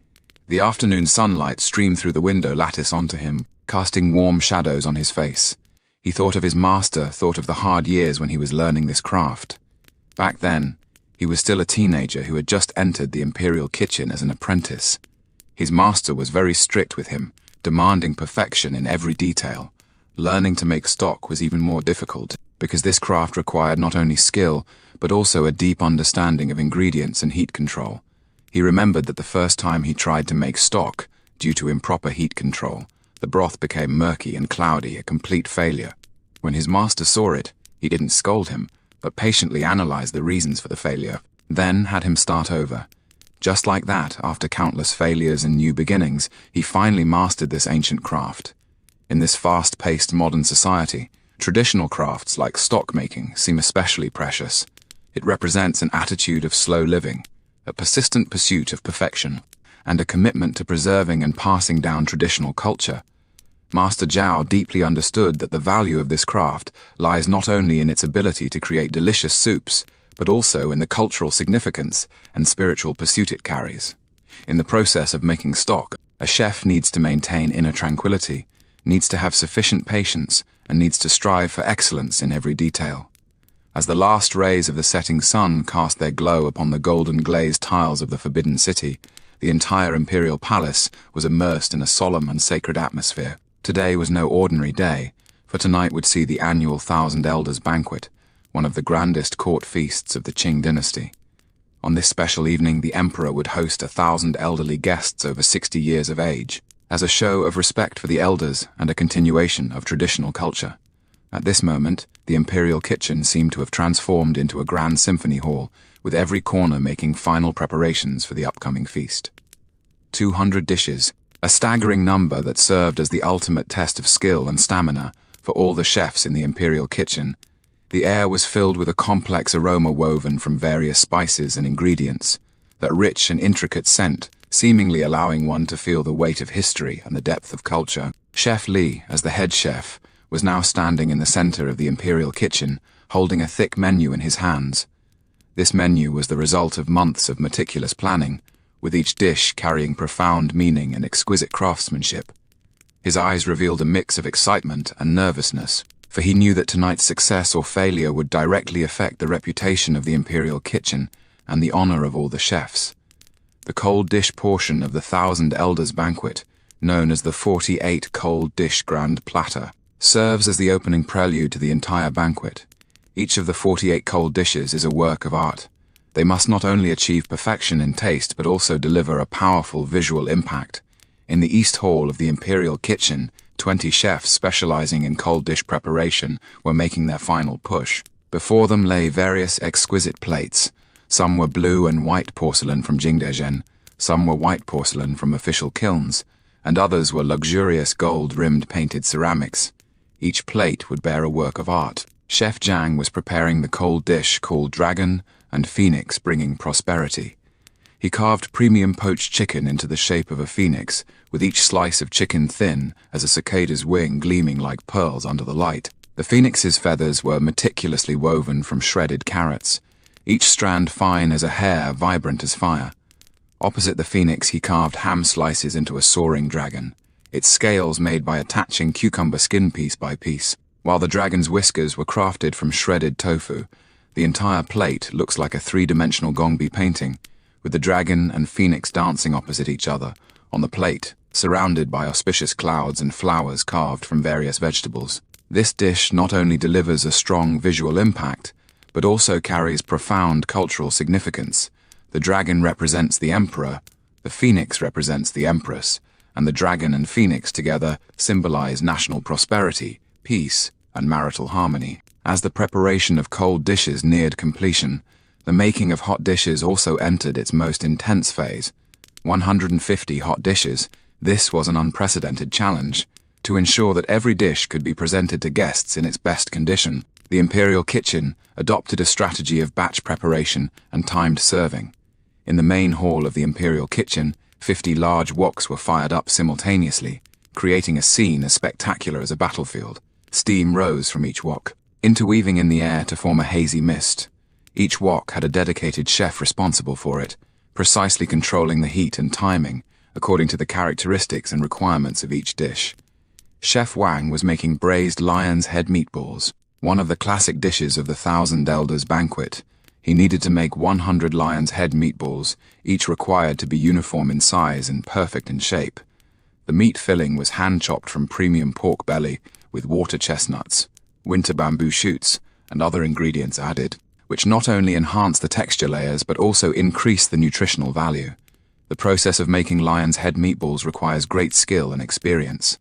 The afternoon sunlight streamed through the window lattice onto him, casting warm shadows on his face. He thought of his master, thought of the hard years when he was learning this craft. Back then, he was still a teenager who had just entered the Imperial kitchen as an apprentice. His master was very strict with him, demanding perfection in every detail. Learning to make stock was even more difficult, because this craft required not only skill, but also a deep understanding of ingredients and heat control. He remembered that the first time he tried to make stock, due to improper heat control, the broth became murky and cloudy, a complete failure. When his master saw it, he didn't scold him, but patiently analyzed the reasons for the failure, then had him start over. Just like that, after countless failures and new beginnings, he finally mastered this ancient craft. In this fast-paced modern society, traditional crafts like stock making seem especially precious. It represents an attitude of slow living, a persistent pursuit of perfection, and a commitment to preserving and passing down traditional culture. Master Zhao deeply understood that the value of this craft lies not only in its ability to create delicious soups, but also in the cultural significance and spiritual pursuit it carries. In the process of making stock, a chef needs to maintain inner tranquility, needs to have sufficient patience, and needs to strive for excellence in every detail. As the last rays of the setting sun cast their glow upon the golden glazed tiles of the Forbidden City, the entire Imperial Palace was immersed in a solemn and sacred atmosphere. Today was no ordinary day, for tonight would see the annual Thousand Elders banquet, one of the grandest court feasts of the Qing dynasty. On this special evening, the emperor would host 1,000 elderly guests over 60 years of age, as a show of respect for the elders and a continuation of traditional culture. At this moment, the Imperial kitchen seemed to have transformed into a grand symphony hall, with every corner making final preparations for the upcoming feast. 200 dishes, a staggering number that served as the ultimate test of skill and stamina for all the chefs in the Imperial kitchen. The air was filled with a complex aroma woven from various spices and ingredients, that rich and intricate scent seemingly allowing one to feel the weight of history and the depth of culture. Chef Li, as the head chef, was now standing in the center of the Imperial kitchen, holding a thick menu in his hands. This menu was the result of months of meticulous planning, with each dish carrying profound meaning and exquisite craftsmanship. His eyes revealed a mix of excitement and nervousness, for he knew that tonight's success or failure would directly affect the reputation of the Imperial kitchen and the honor of all the chefs. The cold dish portion of the Thousand Elders banquet, known as the 48 cold dish grand platter, serves as the opening prelude to the entire banquet. Each of the 48 cold dishes is a work of art. They must not only achieve perfection in taste, but also deliver a powerful visual impact. In the East Hall of the Imperial kitchen, 20 chefs specializing in cold dish preparation were making their final push. Before them lay various exquisite plates. Some were blue and white porcelain from Jingdezhen, some were white porcelain from official kilns, and others were luxurious gold-rimmed painted ceramics. Each plate would bear a work of art. Chef Zhang was preparing the cold dish called Dragon and Phoenix, bringing prosperity. He carved premium poached chicken into the shape of a phoenix, with each slice of chicken thin as a cicada's wing gleaming like pearls under the light. The phoenix's feathers were meticulously woven from shredded carrots, each strand fine as a hair, vibrant as fire. Opposite the phoenix, he carved ham slices into a soaring dragon, its scales made by attaching cucumber skin piece by piece, while the dragon's whiskers were crafted from shredded tofu. The entire plate looks like a three-dimensional gongbi painting, with the dragon and phoenix dancing opposite each other on the plate, surrounded by auspicious clouds and flowers carved from various vegetables. This dish not only delivers a strong visual impact, but also carries profound cultural significance. The dragon represents the emperor, the phoenix represents the empress, and the dragon and phoenix together symbolize national prosperity, peace, and marital harmony. As the preparation of cold dishes neared completion, the making of hot dishes also entered its most intense phase. 150 hot dishes. This was an unprecedented challenge. To ensure that every dish could be presented to guests in its best condition, the Imperial kitchen adopted a strategy of batch preparation and timed serving. In the main hall of the Imperial kitchen, 50 large woks were fired up simultaneously, creating a scene as spectacular as a battlefield. Steam rose from each wok, interweaving in the air to form a hazy mist. Each wok had a dedicated chef responsible for it, precisely controlling the heat and timing, according to the characteristics and requirements of each dish. Chef Wang was making braised lion's head meatballs, one of the classic dishes of the Thousand Elders banquet. He needed to make 100 lion's head meatballs, each required to be uniform in size and perfect in shape. The meat filling was hand-chopped from premium pork belly, with water chestnuts, winter bamboo shoots, and other ingredients added, which not only enhanced the texture layers but also increased the nutritional value. The process of making lion's head meatballs requires great skill and experience.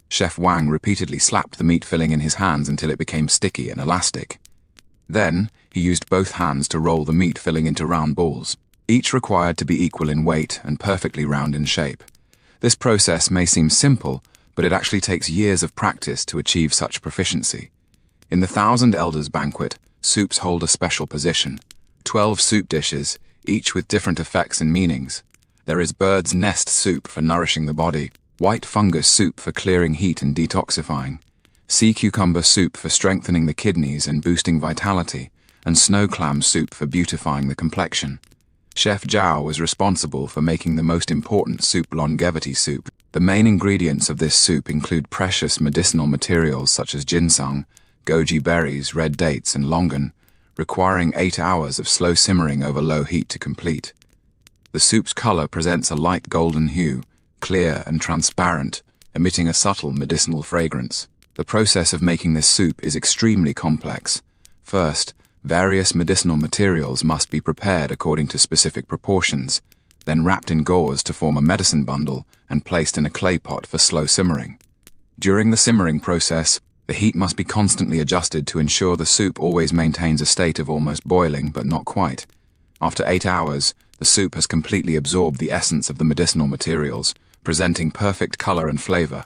Chef Wang repeatedly slapped the meat filling in his hands until it became sticky and elastic. Then, he used both hands to roll the meat filling into round balls, each required to be equal in weight and perfectly round in shape. This process may seem simple, but it actually takes years of practice to achieve such proficiency. In the Thousand Elders banquet, soups hold a special position. 12 soup dishes, each with different effects and meanings. There is bird's nest soup for nourishing the body, white fungus soup for clearing heat and detoxifying, sea cucumber soup for strengthening the kidneys and boosting vitality, and snow clam soup for beautifying the complexion. Chef Zhao was responsible for making the most important soup, longevity soup. The main ingredients of this soup include precious medicinal materials such as ginseng, goji berries, red dates, and longan, requiring 8 hours of slow simmering over low heat to complete. The soup's color presents a light golden hue, clear and transparent, emitting a subtle medicinal fragrance. The process of making this soup is extremely complex. First, various medicinal materials must be prepared according to specific proportions, then wrapped in gauze to form a medicine bundle and placed in a clay pot for slow simmering. During the simmering process, the heat must be constantly adjusted to ensure the soup always maintains a state of almost boiling, but not quite. After 8 hours, the soup has completely absorbed the essence of the medicinal materials, presenting perfect color and flavor.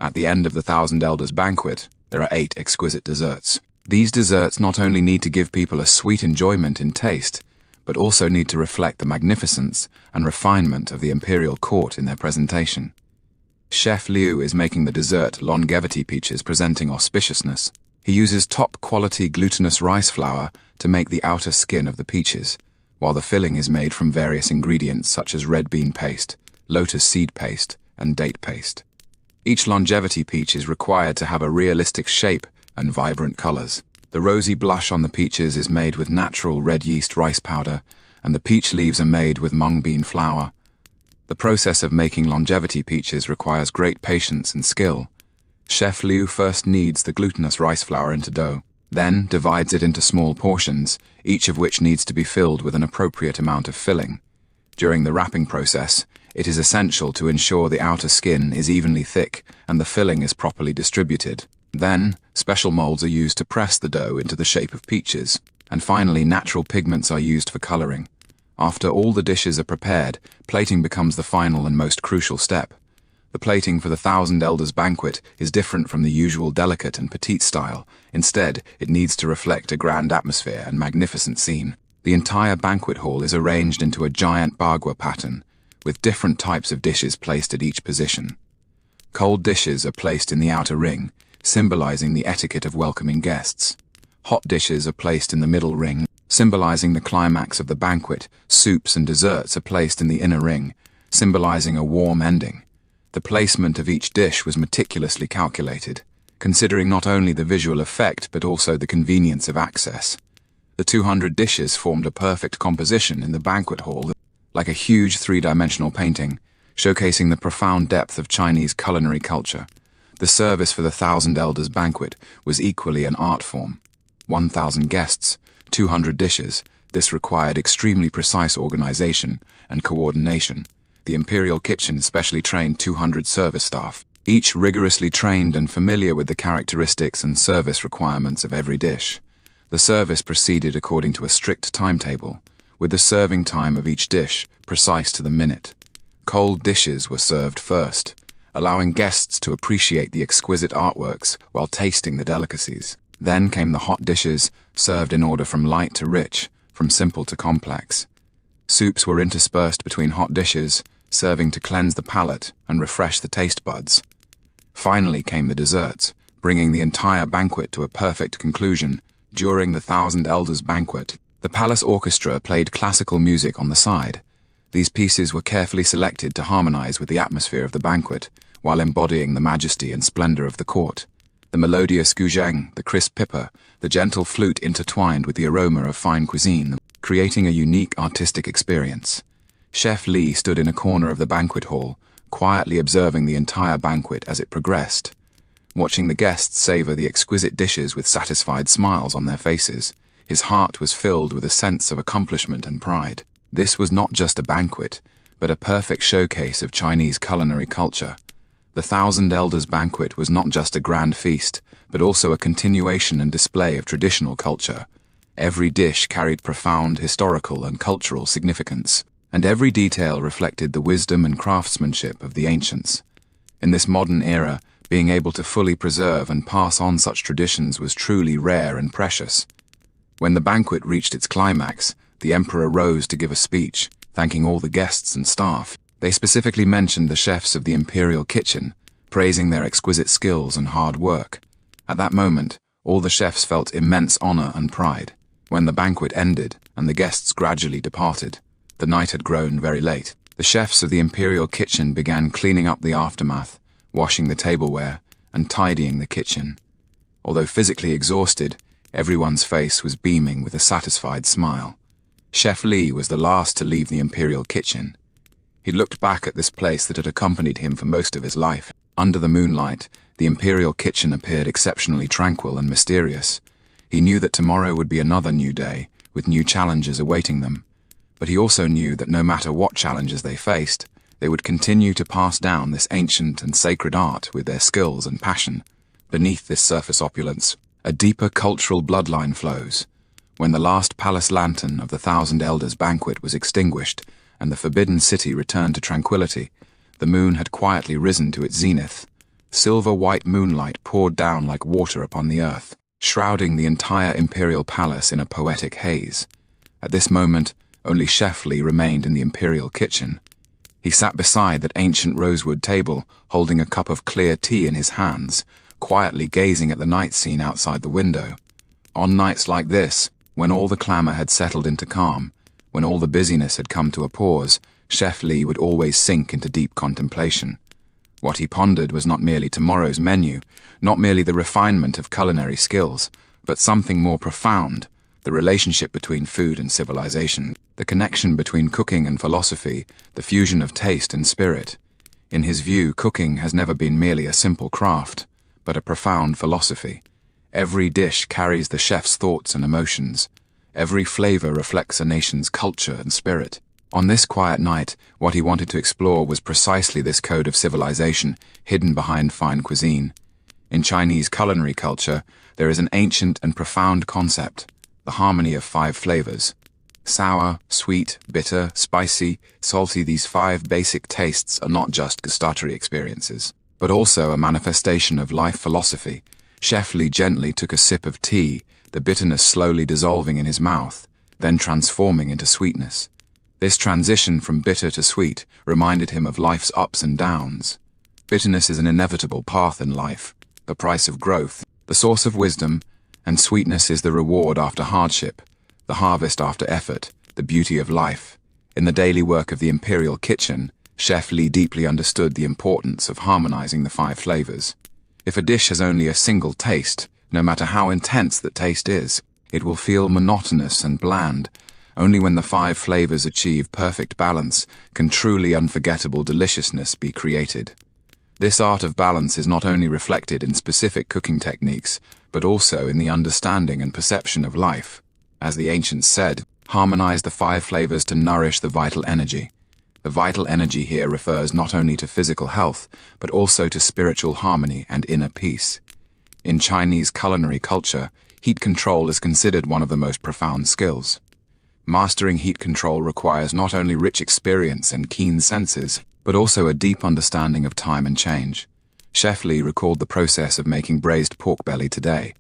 At the end of the Thousand Elders banquet, there are 8 exquisite desserts. These desserts not only need to give people a sweet enjoyment in taste, but also need to reflect the magnificence and refinement of the imperial court in their presentation. Chef Liu is making the dessert longevity peaches, presenting auspiciousness. He uses top-quality glutinous rice flour to make the outer skin of the peaches, while the filling is made from various ingredients such as red bean paste, lotus seed paste, and date paste. Each longevity peach is required to have a realistic shape and vibrant colors. The rosy blush on the peaches is made with natural red yeast rice powder, and the peach leaves are made with mung bean flour. The process of making longevity peaches requires great patience and skill. Chef Liu first kneads the glutinous rice flour into dough, then divides it into small portions, each of which needs to be filled with an appropriate amount of filling. During the wrapping process, it is essential to ensure the outer skin is evenly thick and the filling is properly distributed. Then, special molds are used to press the dough into the shape of peaches. And finally, natural pigments are used for coloring. After all the dishes are prepared, plating becomes the final and most crucial step. The plating for the Thousand Elders banquet is different from the usual delicate and petite style. Instead, it needs to reflect a grand atmosphere and magnificent scene. The entire banquet hall is arranged into a giant bagua pattern, with different types of dishes placed at each position. Cold dishes are placed in the outer ring, symbolizing the etiquette of welcoming guests. Hot dishes are placed in the middle ring, symbolizing the climax of the banquet. Soups and desserts are placed in the inner ring, symbolizing a warm ending. The placement of each dish was meticulously calculated, considering not only the visual effect but also the convenience of access. The 200 dishes formed a perfect composition in the banquet hall, like a huge three-dimensional painting, showcasing the profound depth of Chinese culinary culture. The service for the Thousand Elders banquet was equally an art form. 1,000 guests, 200 dishes. This required extremely precise organization and coordination. The Imperial kitchen specially trained 200 service staff, each rigorously trained and familiar with the characteristics and service requirements of every dish. The service proceeded according to a strict timetable, with the serving time of each dish precise to the minute. Cold dishes were served first, allowing guests to appreciate the exquisite artworks while tasting the delicacies. Then came the hot dishes, served in order from light to rich, from simple to complex. Soups were interspersed between hot dishes, serving to cleanse the palate and refresh the taste buds. Finally came the desserts, bringing the entire banquet to a perfect conclusion. During the Thousand Elders banquet, the palace orchestra played classical music on the side. These pieces were carefully selected to harmonize with the atmosphere of the banquet, while embodying the majesty and splendor of the court. The melodious guzheng, the crisp piper, the gentle flute intertwined with the aroma of fine cuisine, creating a unique artistic experience. Chef Li stood in a corner of the banquet hall, quietly observing the entire banquet as it progressed. Watching the guests savor the exquisite dishes with satisfied smiles on their faces, his heart was filled with a sense of accomplishment and pride. This was not just a banquet, but a perfect showcase of Chinese culinary culture. The Thousand Elders banquet was not just a grand feast, but also a continuation and display of traditional culture. Every dish carried profound historical and cultural significance, and every detail reflected the wisdom and craftsmanship of the ancients. In this modern era, being able to fully preserve and pass on such traditions was truly rare and precious. When the banquet reached its climax, the emperor rose to give a speech, thanking all the guests and staff. They specifically mentioned the chefs of the Imperial kitchen, praising their exquisite skills and hard work. At that moment, all the chefs felt immense honor and pride. When the banquet ended and the guests gradually departed, the night had grown very late. The chefs of the Imperial kitchen began cleaning up the aftermath, washing the tableware, and tidying the kitchen. Although physically exhausted, everyone's face was beaming with a satisfied smile. Chef Li was the last to leave the Imperial kitchen. He looked back at this place that had accompanied him for most of his life. Under the moonlight, the Imperial kitchen appeared exceptionally tranquil and mysterious. He knew that tomorrow would be another new day, with new challenges awaiting them. But he also knew that no matter what challenges they faced, they would continue to pass down this ancient and sacred art with their skills and passion. Beneath this surface opulence, a deeper cultural bloodline flows. When the last palace lantern of the Thousand Elders banquet was extinguished and the forbidden city returned to tranquility, the moon had quietly risen to its zenith. Silver-white moonlight poured down like water upon the earth, shrouding the entire imperial palace in a poetic haze. At this moment, only Chef Li remained in the imperial kitchen. He sat beside that ancient rosewood table, holding a cup of clear tea in his hands, quietly gazing at the night scene outside the window. On nights like this, when all the clamor had settled into calm, when all the busyness had come to a pause, Chef Li would always sink into deep contemplation. What he pondered was not merely tomorrow's menu, not merely the refinement of culinary skills, but something more profound, the relationship between food and civilization, the connection between cooking and philosophy, the fusion of taste and spirit. In his view, cooking has never been merely a simple craft, but a profound philosophy. Every dish carries the chef's thoughts and emotions. Every flavor reflects a nation's culture and spirit. On this quiet night, what he wanted to explore was precisely this code of civilization hidden behind fine cuisine. In Chinese culinary culture, there is an ancient and profound concept, the harmony of 5 flavors. Sour, sweet, bitter, spicy, salty, these 5 basic tastes are not just gustatory experiences, but also a manifestation of life philosophy. Chef Li gently took a sip of tea, the bitterness slowly dissolving in his mouth, then transforming into sweetness. This transition from bitter to sweet reminded him of life's ups and downs. Bitterness is an inevitable path in life, the price of growth, the source of wisdom, and sweetness is the reward after hardship, the harvest after effort, the beauty of life. In the daily work of the imperial kitchen, Chef Li deeply understood the importance of harmonizing the 5 flavors. If a dish has only a single taste, no matter how intense that taste is, it will feel monotonous and bland. Only when the 5 flavors achieve perfect balance can truly unforgettable deliciousness be created. This art of balance is not only reflected in specific cooking techniques, but also in the understanding and perception of life. As the ancients said, harmonize the 5 flavors to nourish the vital energy. The vital energy here refers not only to physical health, but also to spiritual harmony and inner peace. In Chinese culinary culture, heat control is considered one of the most profound skills. Mastering heat control requires not only rich experience and keen senses, but also a deep understanding of time and change. Chef Li recalled the process of making braised pork belly today.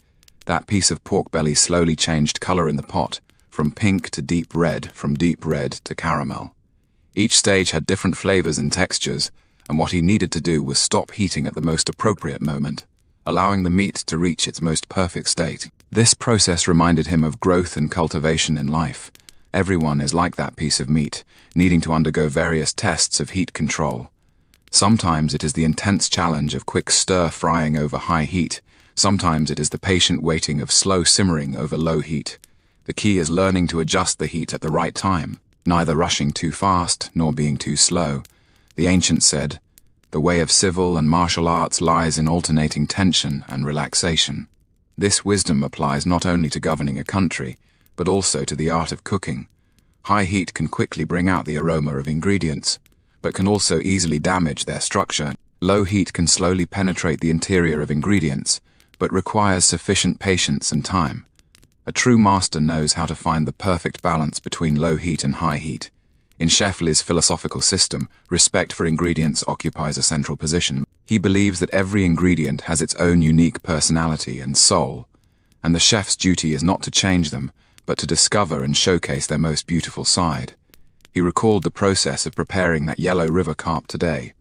That piece of pork belly slowly changed color in the pot, from pink to deep red, from deep red to caramel. Each stage had different flavors and textures, and what he needed to do was stop heating at the most appropriate moment, allowing the meat to reach its most perfect state. This process reminded him of growth and cultivation in life. Everyone is like that piece of meat, needing to undergo various tests of heat control. Sometimes it is the intense challenge of quick stir-frying over high heat. Sometimes it is the patient waiting of slow simmering over low heat. The key is learning to adjust the heat at the right time, neither rushing too fast nor being too slow. The ancients said, "The way of civil and martial arts lies in alternating tension and relaxation." This wisdom applies not only to governing a country, but also to the art of cooking. High heat can quickly bring out the aroma of ingredients, but can also easily damage their structure. Low heat can slowly penetrate the interior of ingredients, but requires sufficient patience and time. A true master knows how to find the perfect balance between low heat and high heat. In Chef Li's philosophical system, respect for ingredients occupies a central position. He believes that every ingredient has its own unique personality and soul, and the chef's duty is not to change them, but to discover and showcase their most beautiful side. He recalled the process of preparing that yellow river carp today.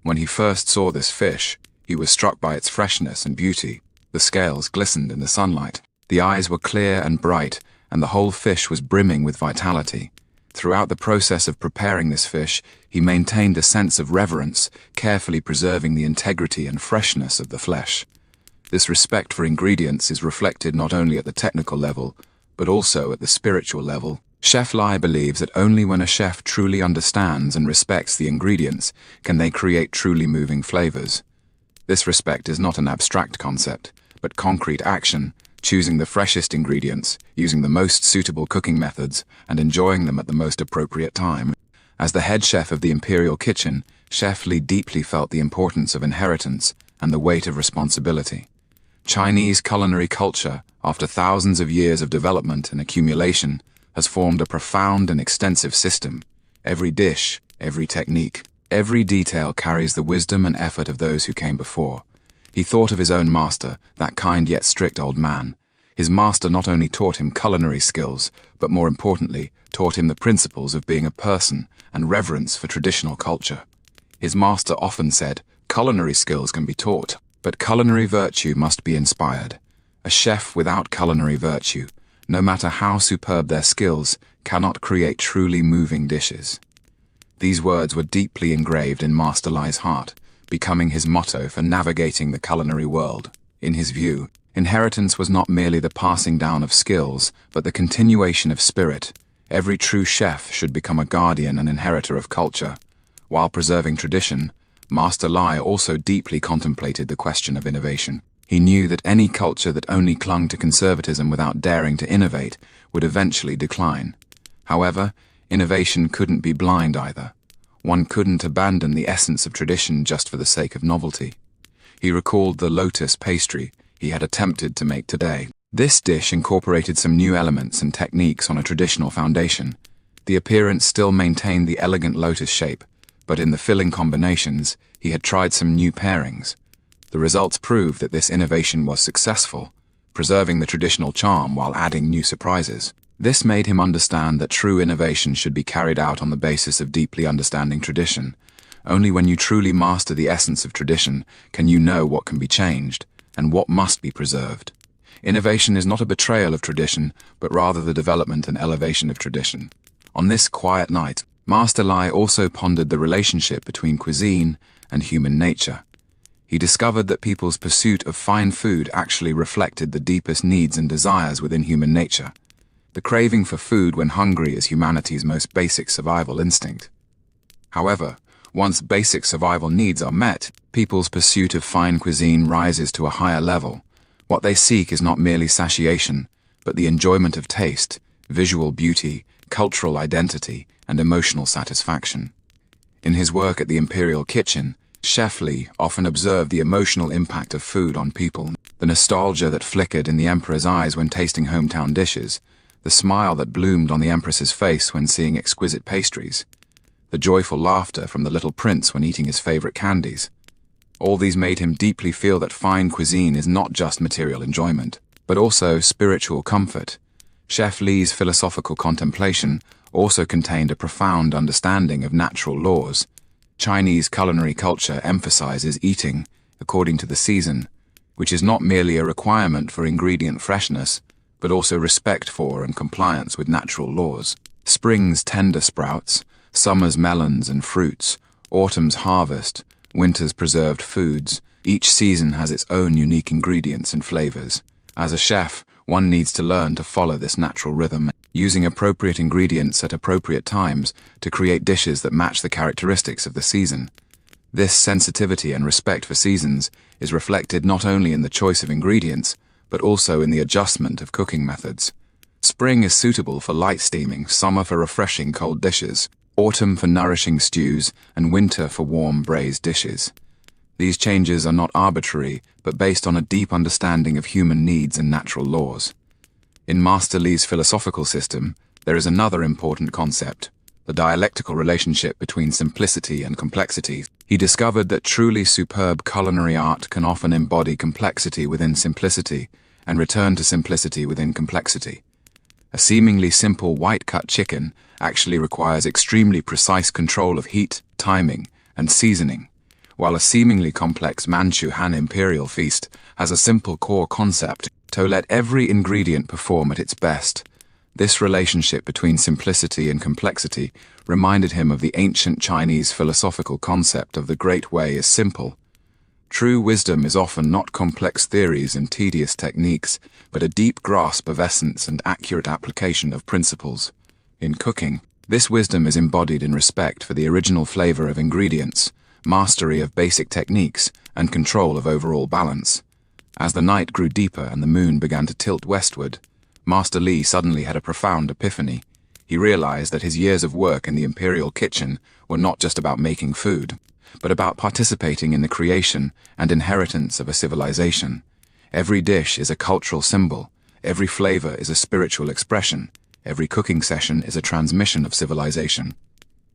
When he first saw this fish, he was struck by its freshness and beauty. The scales glistened in the sunlight. The eyes were clear and bright, and the whole fish was brimming with vitality. Throughout the process of preparing this fish, he maintained a sense of reverence, carefully preserving the integrity and freshness of the flesh. This respect for ingredients is reflected not only at the technical level, but also at the spiritual level. Chef Li believes that only when a chef truly understands and respects the ingredients can they create truly moving flavors. This respect is not an abstract concept, but concrete action, choosing the freshest ingredients, using the most suitable cooking methods, and enjoying them at the most appropriate time. As the head chef of the Imperial kitchen, Chef Li deeply felt the importance of inheritance and the weight of responsibility. Chinese culinary culture, after thousands of years of development and accumulation, has formed a profound and extensive system. Every dish, every technique, every detail carries the wisdom and effort of those who came before. He thought of his own master, that kind yet strict old man. His master not only taught him culinary skills, but more importantly, taught him the principles of being a person and reverence for traditional culture. His master often said, "Culinary skills can be taught, but culinary virtue must be inspired." A chef without culinary virtue, no matter how superb their skills, cannot create truly moving dishes. These words were deeply engraved in Master Li's heart, becoming his motto for navigating the culinary world. In his view, inheritance was not merely the passing down of skills, but the continuation of spirit. Every true chef should become a guardian and inheritor of culture. While preserving tradition, Master Li also deeply contemplated the question of innovation. He knew that any culture that only clung to conservatism without daring to innovate would eventually decline. However, innovation couldn't be blind either. One couldn't abandon the essence of tradition just for the sake of novelty. He recalled the lotus pastry he had attempted to make today. This dish incorporated some new elements and techniques on a traditional foundation. The appearance still maintained the elegant lotus shape, but in the filling combinations, he had tried some new pairings. The results proved that this innovation was successful, preserving the traditional charm while adding new surprises. This made him understand that true innovation should be carried out on the basis of deeply understanding tradition. Only when you truly master the essence of tradition can you know what can be changed and what must be preserved. Innovation is not a betrayal of tradition, but rather the development and elevation of tradition. On this quiet night, Master Li also pondered the relationship between cuisine and human nature. He discovered that people's pursuit of fine food actually reflected the deepest needs and desires within human nature. The craving for food when hungry is humanity's most basic survival instinct. However, once basic survival needs are met, people's pursuit of fine cuisine rises to a higher level. What they seek is not merely satiation, but the enjoyment of taste, visual beauty, cultural identity, and emotional satisfaction. In his work at the Imperial kitchen, Chef Li often observed the emotional impact of food on people, the nostalgia that flickered in the emperor's eyes when tasting hometown dishes, the smile that bloomed on the empress's face when seeing exquisite pastries, the joyful laughter from the little prince when eating his favorite candies. All these made him deeply feel that fine cuisine is not just material enjoyment, but also spiritual comfort. Chef Li's philosophical contemplation also contained a profound understanding of natural laws. Chinese culinary culture emphasizes eating according to the season, which is not merely a requirement for ingredient freshness, but also respect for and compliance with natural laws. Spring's tender sprouts, summer's melons and fruits, autumn's harvest, winter's preserved foods, each season has its own unique ingredients and flavors. As a chef, one needs to learn to follow this natural rhythm, using appropriate ingredients at appropriate times to create dishes that match the characteristics of the season. This sensitivity and respect for seasons is reflected not only in the choice of ingredients, but also in the adjustment of cooking methods. Spring is suitable for light steaming, summer for refreshing cold dishes, autumn for nourishing stews, and winter for warm braised dishes. These changes are not arbitrary, but based on a deep understanding of human needs and natural laws. In Master Li's philosophical system, there is another important concept, the dialectical relationship between simplicity and complexity. He discovered that truly superb culinary art can often embody complexity within simplicity and return to simplicity within complexity. A seemingly simple white-cut chicken actually requires extremely precise control of heat, timing, and seasoning, while a seemingly complex Manchu Han Imperial feast has a simple core concept to let every ingredient perform at its best. This relationship between simplicity and complexity reminded him of the ancient Chinese philosophical concept of the great way is simple. True wisdom is often not complex theories and tedious techniques, but a deep grasp of essence and accurate application of principles. In cooking, this wisdom is embodied in respect for the original flavor of ingredients, mastery of basic techniques, and control of overall balance. As the night grew deeper and the moon began to tilt westward, Master Li suddenly had a profound epiphany. He realized that his years of work in the Imperial kitchen were not just about making food, but about participating in the creation and inheritance of a civilization. Every dish is a cultural symbol, every flavor is a spiritual expression, every cooking session is a transmission of civilization.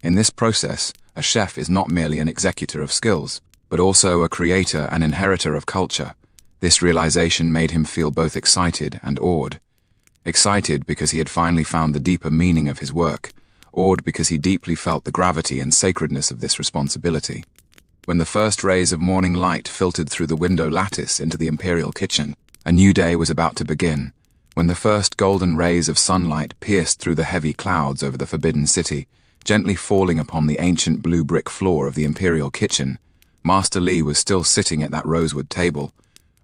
In this process, a chef is not merely an executor of skills, but also a creator and inheritor of culture. This realization made him feel both excited and awed. Excited because he had finally found the deeper meaning of his work, awed because he deeply felt the gravity and sacredness of this responsibility. When the first rays of morning light filtered through the window lattice into the Imperial kitchen, a new day was about to begin. When the first golden rays of sunlight pierced through the heavy clouds over the Forbidden City, gently falling upon the ancient blue brick floor of the Imperial kitchen, Master Li was still sitting at that rosewood table.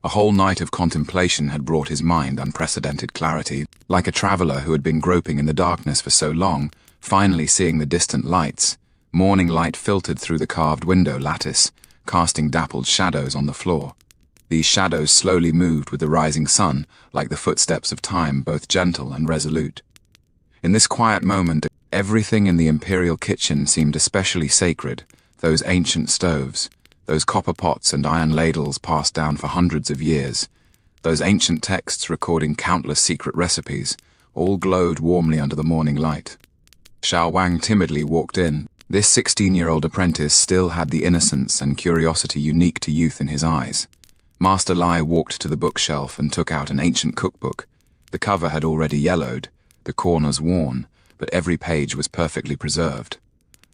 A whole night of contemplation had brought his mind unprecedented clarity. Like a traveler who had been groping in the darkness for so long, finally seeing the distant lights, morning light filtered through the carved window lattice, casting dappled shadows on the floor. These shadows slowly moved with the rising sun, like the footsteps of time, both gentle and resolute. In this quiet moment, everything in the Imperial kitchen seemed especially sacred. Those ancient stoves, those copper pots and iron ladles passed down for hundreds of years, those ancient texts recording countless secret recipes, all glowed warmly under the morning light. Xiao Wang timidly walked in. This 16-year-old apprentice still had the innocence and curiosity unique to youth in his eyes. Master Li walked to the bookshelf and took out an ancient cookbook. The cover had already yellowed, the corners worn, but every page was perfectly preserved.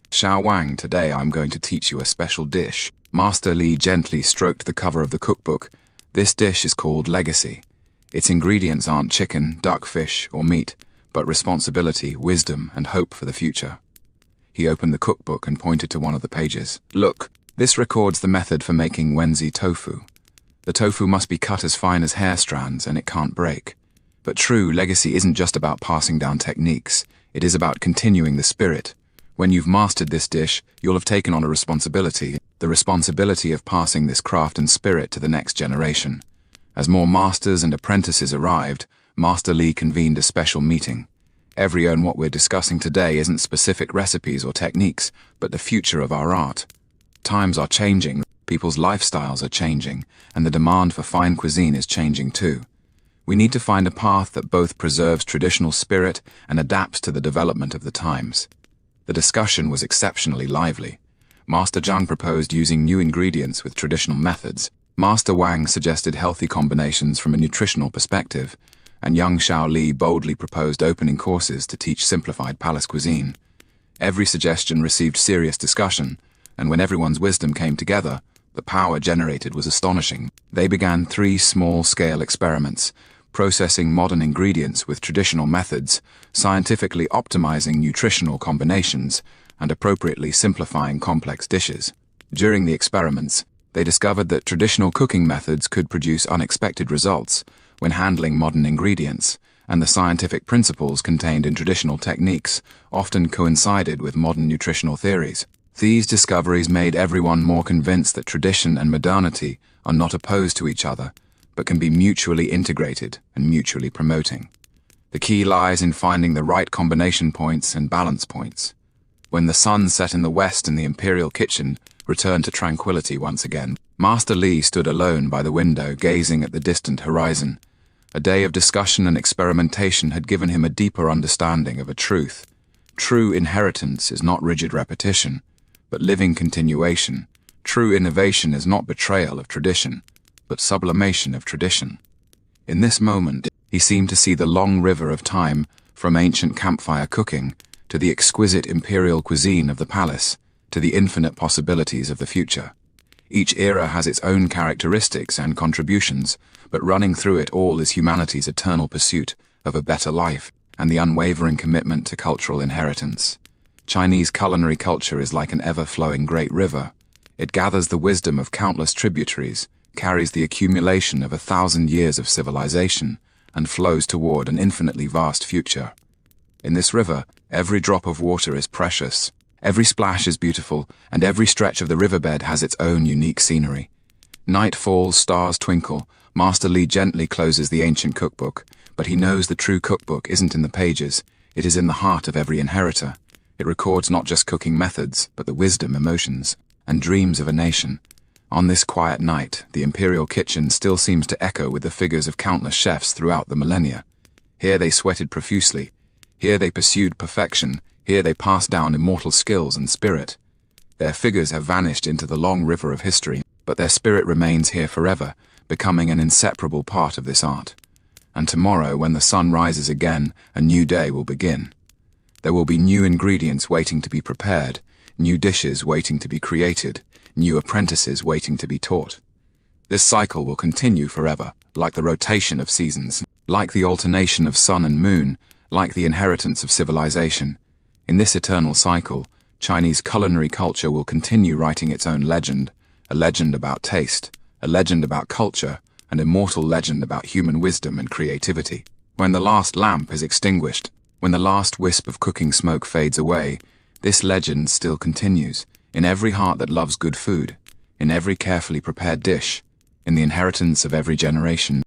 Xiao Wang, today I'm going to teach you a special dish. Master Li gently stroked the cover of the cookbook. This dish is called Legacy. Its ingredients aren't chicken, duck, fish, or meat, but responsibility, wisdom, and hope for the future. He opened the cookbook and pointed to one of the pages. Look, this records the method for making Wenzi tofu. The tofu must be cut as fine as hair strands and it can't break. But true legacy isn't just about passing down techniques. It is about continuing the spirit. When you've mastered this dish, you'll have taken on a responsibility, the responsibility of passing this craft and spirit to the next generation. As more masters and apprentices arrived, Master Li convened a special meeting. Everyone, what we're discussing today isn't specific recipes or techniques, but the future of our art. Times are changing, people's lifestyles are changing, and the demand for fine cuisine is changing too. We need to find a path that both preserves traditional spirit and adapts to the development of the times. The discussion was exceptionally lively. Master Zhang proposed using new ingredients with traditional methods. Master Wang suggested healthy combinations from a nutritional perspective, and young Xiao Li boldly proposed opening courses to teach simplified palace cuisine. Every suggestion received serious discussion, and when everyone's wisdom came together, the power generated was astonishing. They began 3 small-scale experiments, processing modern ingredients with traditional methods, scientifically optimizing nutritional combinations, and appropriately simplifying complex dishes. During the experiments, they discovered that traditional cooking methods could produce unexpected results when handling modern ingredients, and the scientific principles contained in traditional techniques often coincided with modern nutritional theories. These discoveries made everyone more convinced that tradition and modernity are not opposed to each other, but can be mutually integrated and mutually promoting. The key lies in finding the right combination points and balance points. When the sun set in the west and the Imperial kitchen returned to tranquility once again, Master Li stood alone by the window gazing at the distant horizon. A day of discussion and experimentation had given him a deeper understanding of a truth. True inheritance is not rigid repetition, but living continuation. True innovation is not betrayal of tradition, but sublimation of tradition. In this moment, he seemed to see the long river of time, from ancient campfire cooking, to the exquisite imperial cuisine of the palace, to the infinite possibilities of the future. Each era has its own characteristics and contributions, but running through it all is humanity's eternal pursuit of a better life and the unwavering commitment to cultural inheritance. Chinese culinary culture is like an ever-flowing great river. It gathers the wisdom of countless tributaries, carries the accumulation of 1,000 years of civilization, and flows toward an infinitely vast future. In this river, every drop of water is precious, every splash is beautiful, and every stretch of the riverbed has its own unique scenery. Night falls, stars twinkle. Master Li gently closes the ancient cookbook, but he knows the true cookbook isn't in the pages, it is in the heart of every inheritor. It records not just cooking methods, but the wisdom, emotions, and dreams of a nation. On this quiet night, the Imperial kitchen still seems to echo with the figures of countless chefs throughout the millennia. Here they sweated profusely. Here they pursued perfection. Here they passed down immortal skills and spirit. Their figures have vanished into the long river of history, but their spirit remains here forever, becoming an inseparable part of this art. And tomorrow, when the sun rises again, a new day will begin. There will be new ingredients waiting to be prepared, new dishes waiting to be created, new apprentices waiting to be taught. This cycle will continue forever, like the rotation of seasons, like the alternation of sun and moon, like the inheritance of civilization. In this eternal cycle, Chinese culinary culture will continue writing its own legend, a legend about taste, a legend about culture, an immortal legend about human wisdom and creativity. When the last lamp is extinguished, when the last wisp of cooking smoke fades away, this legend still continues, in every heart that loves good food, in every carefully prepared dish, in the inheritance of every generation.